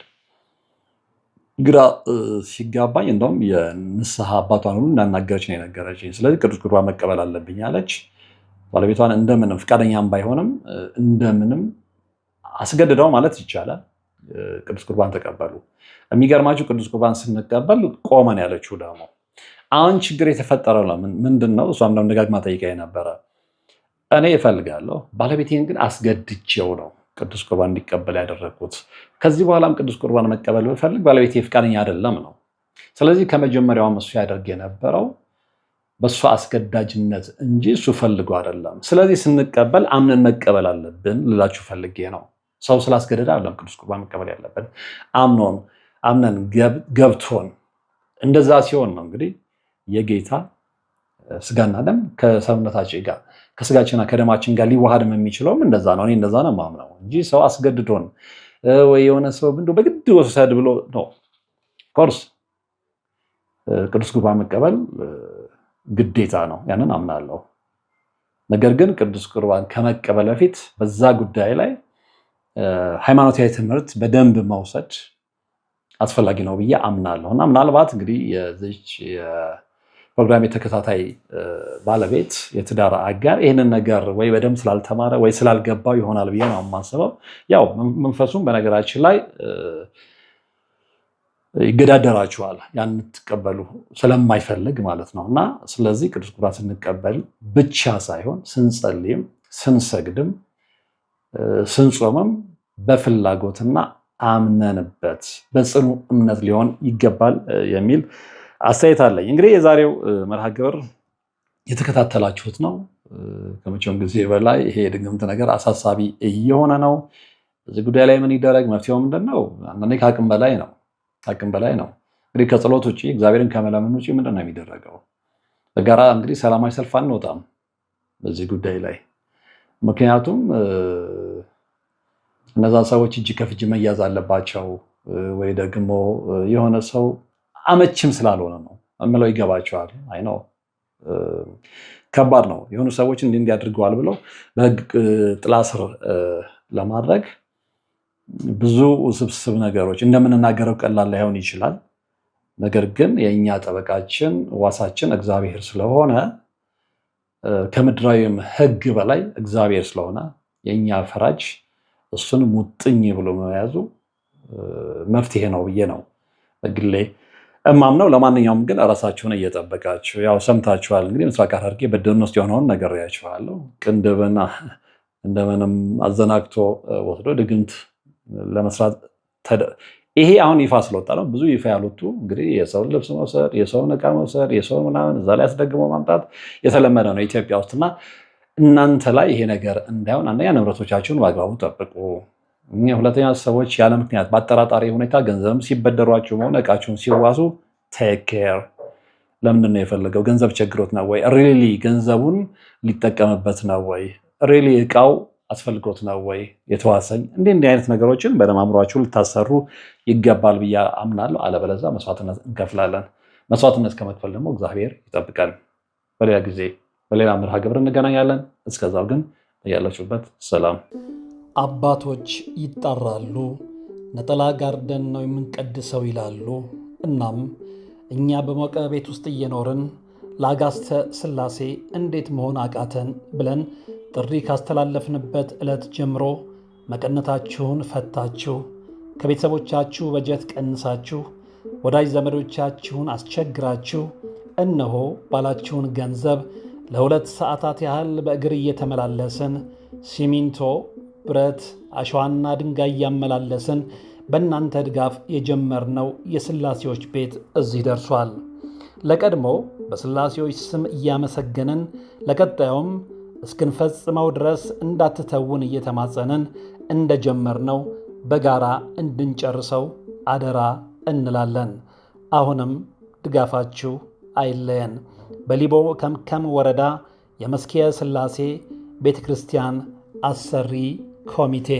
ግራ ሲጋባኝ እንደውም የንስሐ አባቷን ሁሉ እንዳናገረች ነው የነገረችኝ። ስለዚህ ቅዱስ ቁርባን መቀበል አለብኝ አለች። ባለቤቷን እንደምንም ፈቃደኛም ባይሆንም እንደምንም አስገድደው ማለት ይቻላል ቅዱስ ቁርባን ተቀበሉ። የሚገርማችሁ ቅዱስ ቁርባን ስንቀበል ቆመን ያለችው ደግሞ አሁን ችግር የተፈጠረው ምንድን ነው? እሷም ደግሞ ደጋግማ ጠይቃኝ ነበረ። እኔ እፈልጋለሁ፣ ባለቤቴን ግን አስገድቼው ነው ቅዱስ ቁርባን እንዲቀበል ያደረግኩት። ከዚህ በኋላም ቅዱስ ቁርባን መቀበል ብፈልግ ባለቤቴ ፈቃደኛ አይደለም ነው። ስለዚህ ከመጀመሪያውም እሱ ያደርግ የነበረው በእሱ አስገዳጅነት እንጂ እሱ ፈልጎ አይደለም። ስለዚህ ስንቀበል አምነን መቀበል አለብን ልላችሁ ፈልጌ ነው። ሰው ስላስገደደ አይደለም ቅዱስ ቁርባን መቀበል ያለብን፣ አምነን ገብቶን። እንደዛ ሲሆን ነው እንግዲህ የጌታ ስጋና ደም ከሰውነታችን ጋር ከስጋችንና ከደማችን ጋር ሊዋሃድም የሚችለውም እንደዛ ነው። እኔ እንደዛ ነው የማምነው እንጂ ሰው አስገድዶን ወይ የሆነ ሰው በግድ ወሰድ ብሎ ነው። ኮርስ ቅዱስ ቁርባን መቀበል ግዴታ ነው፣ ያንን አምናለሁ። ነገር ግን ቅዱስ ቁርባን ከመቀበል በፊት በዛ ጉዳይ ላይ ሃይማኖታዊ ትምህርት በደንብ መውሰድ አስፈላጊ ነው ብዬ አምናለሁ እና ምናልባት እንግዲህ የዚች ፕሮግራም የተከታታይ ባለቤት የትዳር አጋር ይህንን ነገር ወይ በደንብ ስላልተማረ ወይ ስላልገባው ይሆናል ብዬ ነው የማስበው። ያው መንፈሱም በነገራችን ላይ ይገዳደራችኋል ያን ትቀበሉ ስለማይፈልግ ማለት ነው። እና ስለዚህ ቅዱስ ቁርባን ስንቀበል ብቻ ሳይሆን ስንጸልይም፣ ስንሰግድም፣ ስንጾምም በፍላጎትና አምነንበት በጽኑ እምነት ሊሆን ይገባል የሚል አስተያየት አለኝ። እንግዲህ የዛሬው መርሃ ግብር የተከታተላችሁት ነው። ከመቼውም ጊዜ በላይ ይሄ የድግምት ነገር አሳሳቢ እየሆነ ነው። በዚህ ጉዳይ ላይ ምን ይደረግ? መፍትሄው ምንድን ነው? አንዳንዴ ከአቅም በላይ ነው። እንግዲህ ከጸሎት ውጭ እግዚአብሔርን ከመለመን ውጭ ምንድን ነው የሚደረገው? በጋራ እንግዲህ ሰላማዊ ሰልፍ አንወጣም በዚህ ጉዳይ ላይ። ምክንያቱም እነዛ ሰዎች እጅ ከፍጅ መያዝ አለባቸው ወይ ደግሞ የሆነ ሰው አመችም ስላልሆነ ነው እምለው። ይገባቸዋል። አይ ነው ከባድ ነው። የሆኑ ሰዎች እንዲህ አድርገዋል ብለው በህግ ጥላ ስር ለማድረግ ብዙ ውስብስብ ነገሮች እንደምንናገረው ቀላል ላይሆን ይችላል። ነገር ግን የእኛ ጠበቃችን ዋሳችን እግዚአብሔር ስለሆነ ከምድራዊም ህግ በላይ እግዚአብሔር ስለሆነ የእኛ ፈራጅ እሱን ሙጥኝ ብሎ መያዙ መፍትሄ ነው ብዬ ነው በግሌ እማምነው። ለማንኛውም ግን ራሳችሁን እየጠበቃችሁ ያው ሰምታችኋል። እንግዲህ ምስራቅ ሐረርጌ በደን ውስጥ የሆነውን ነግሬያችኋለሁ። ቅንድብና እንደምንም አዘናግቶ ወስዶ ድግምት ለመስራት ይሄ አሁን ይፋ ስለወጣ ነው። ብዙ ይፋ ያልወጡ እንግዲህ የሰውን ልብስ መውሰድ፣ የሰውን ዕቃ መውሰድ፣ የሰውን ምናምን እዛ ላይ አስደግሞ ማምጣት የተለመደ ነው ኢትዮጵያ ውስጥና እናንተ ላይ ይሄ ነገር እንዳይሆን አንደኛ ንብረቶቻችሁን በአግባቡ ጠብቁ። ሁለተኛ ሰዎች ያለ ምክንያት በአጠራጣሪ ሁኔታ ገንዘብም ሲበደሯችሁ መሆን ዕቃችሁን ሲዋሱ ቴክ ኬር። ለምንድን ነው የፈለገው? ገንዘብ ቸግሮት ነው ወይ? ሪሊ ገንዘቡን ሊጠቀምበት ነው ወይ? ሪሊ ዕቃው አስፈልጎት ነው ወይ የተዋሰኝ? እንዲህ አይነት ነገሮችን በደማምሯችሁ ልታሰሩ ይገባል ብዬ አምናለሁ። አለበለዚያ መስዋዕትነት እንከፍላለን። መስዋዕትነት ከመክፈል ደግሞ እግዚአብሔር ይጠብቃል። በሌላ ጊዜ በሌላ መርሃ ግብር እንገናኛለን። እስከዛው ግን ያላችሁበት ሰላም። አባቶች ይጠራሉ፣ ነጠላ ጋርደን ነው የምንቀድሰው ይላሉ። እናም እኛ በሞቀ ቤት ውስጥ እየኖርን ለአጋዕዝተ ሥላሴ እንዴት መሆን አቃተን ብለን ጥሪ ካስተላለፍንበት ዕለት ጀምሮ መቀነታችሁን ፈታችሁ ከቤተሰቦቻችሁ በጀት ቀንሳችሁ ወዳጅ ዘመዶቻችሁን አስቸግራችሁ እነሆ ባላችሁን ገንዘብ ለ2 ሰዓታት ያህል በእግር እየተመላለስን ሲሚንቶ፣ ብረት፣ አሸዋና ድንጋይ እያመላለስን በእናንተ ድጋፍ የጀመርነው የሥላሴዎች ቤት እዚህ ደርሷል። ለቀድሞ በሥላሴዎች ስም እያመሰገንን ለቀጣዩም እስክንፈጽመው ድረስ እንዳትተውን እየተማጸንን እንደጀመርነው በጋራ እንድንጨርሰው አደራ እንላለን። አሁንም ድጋፋችሁ አይለየን። በሊቦ ከምከም ወረዳ የመስኪየ ሥላሴ ቤተ ክርስቲያን አሰሪ ኮሚቴ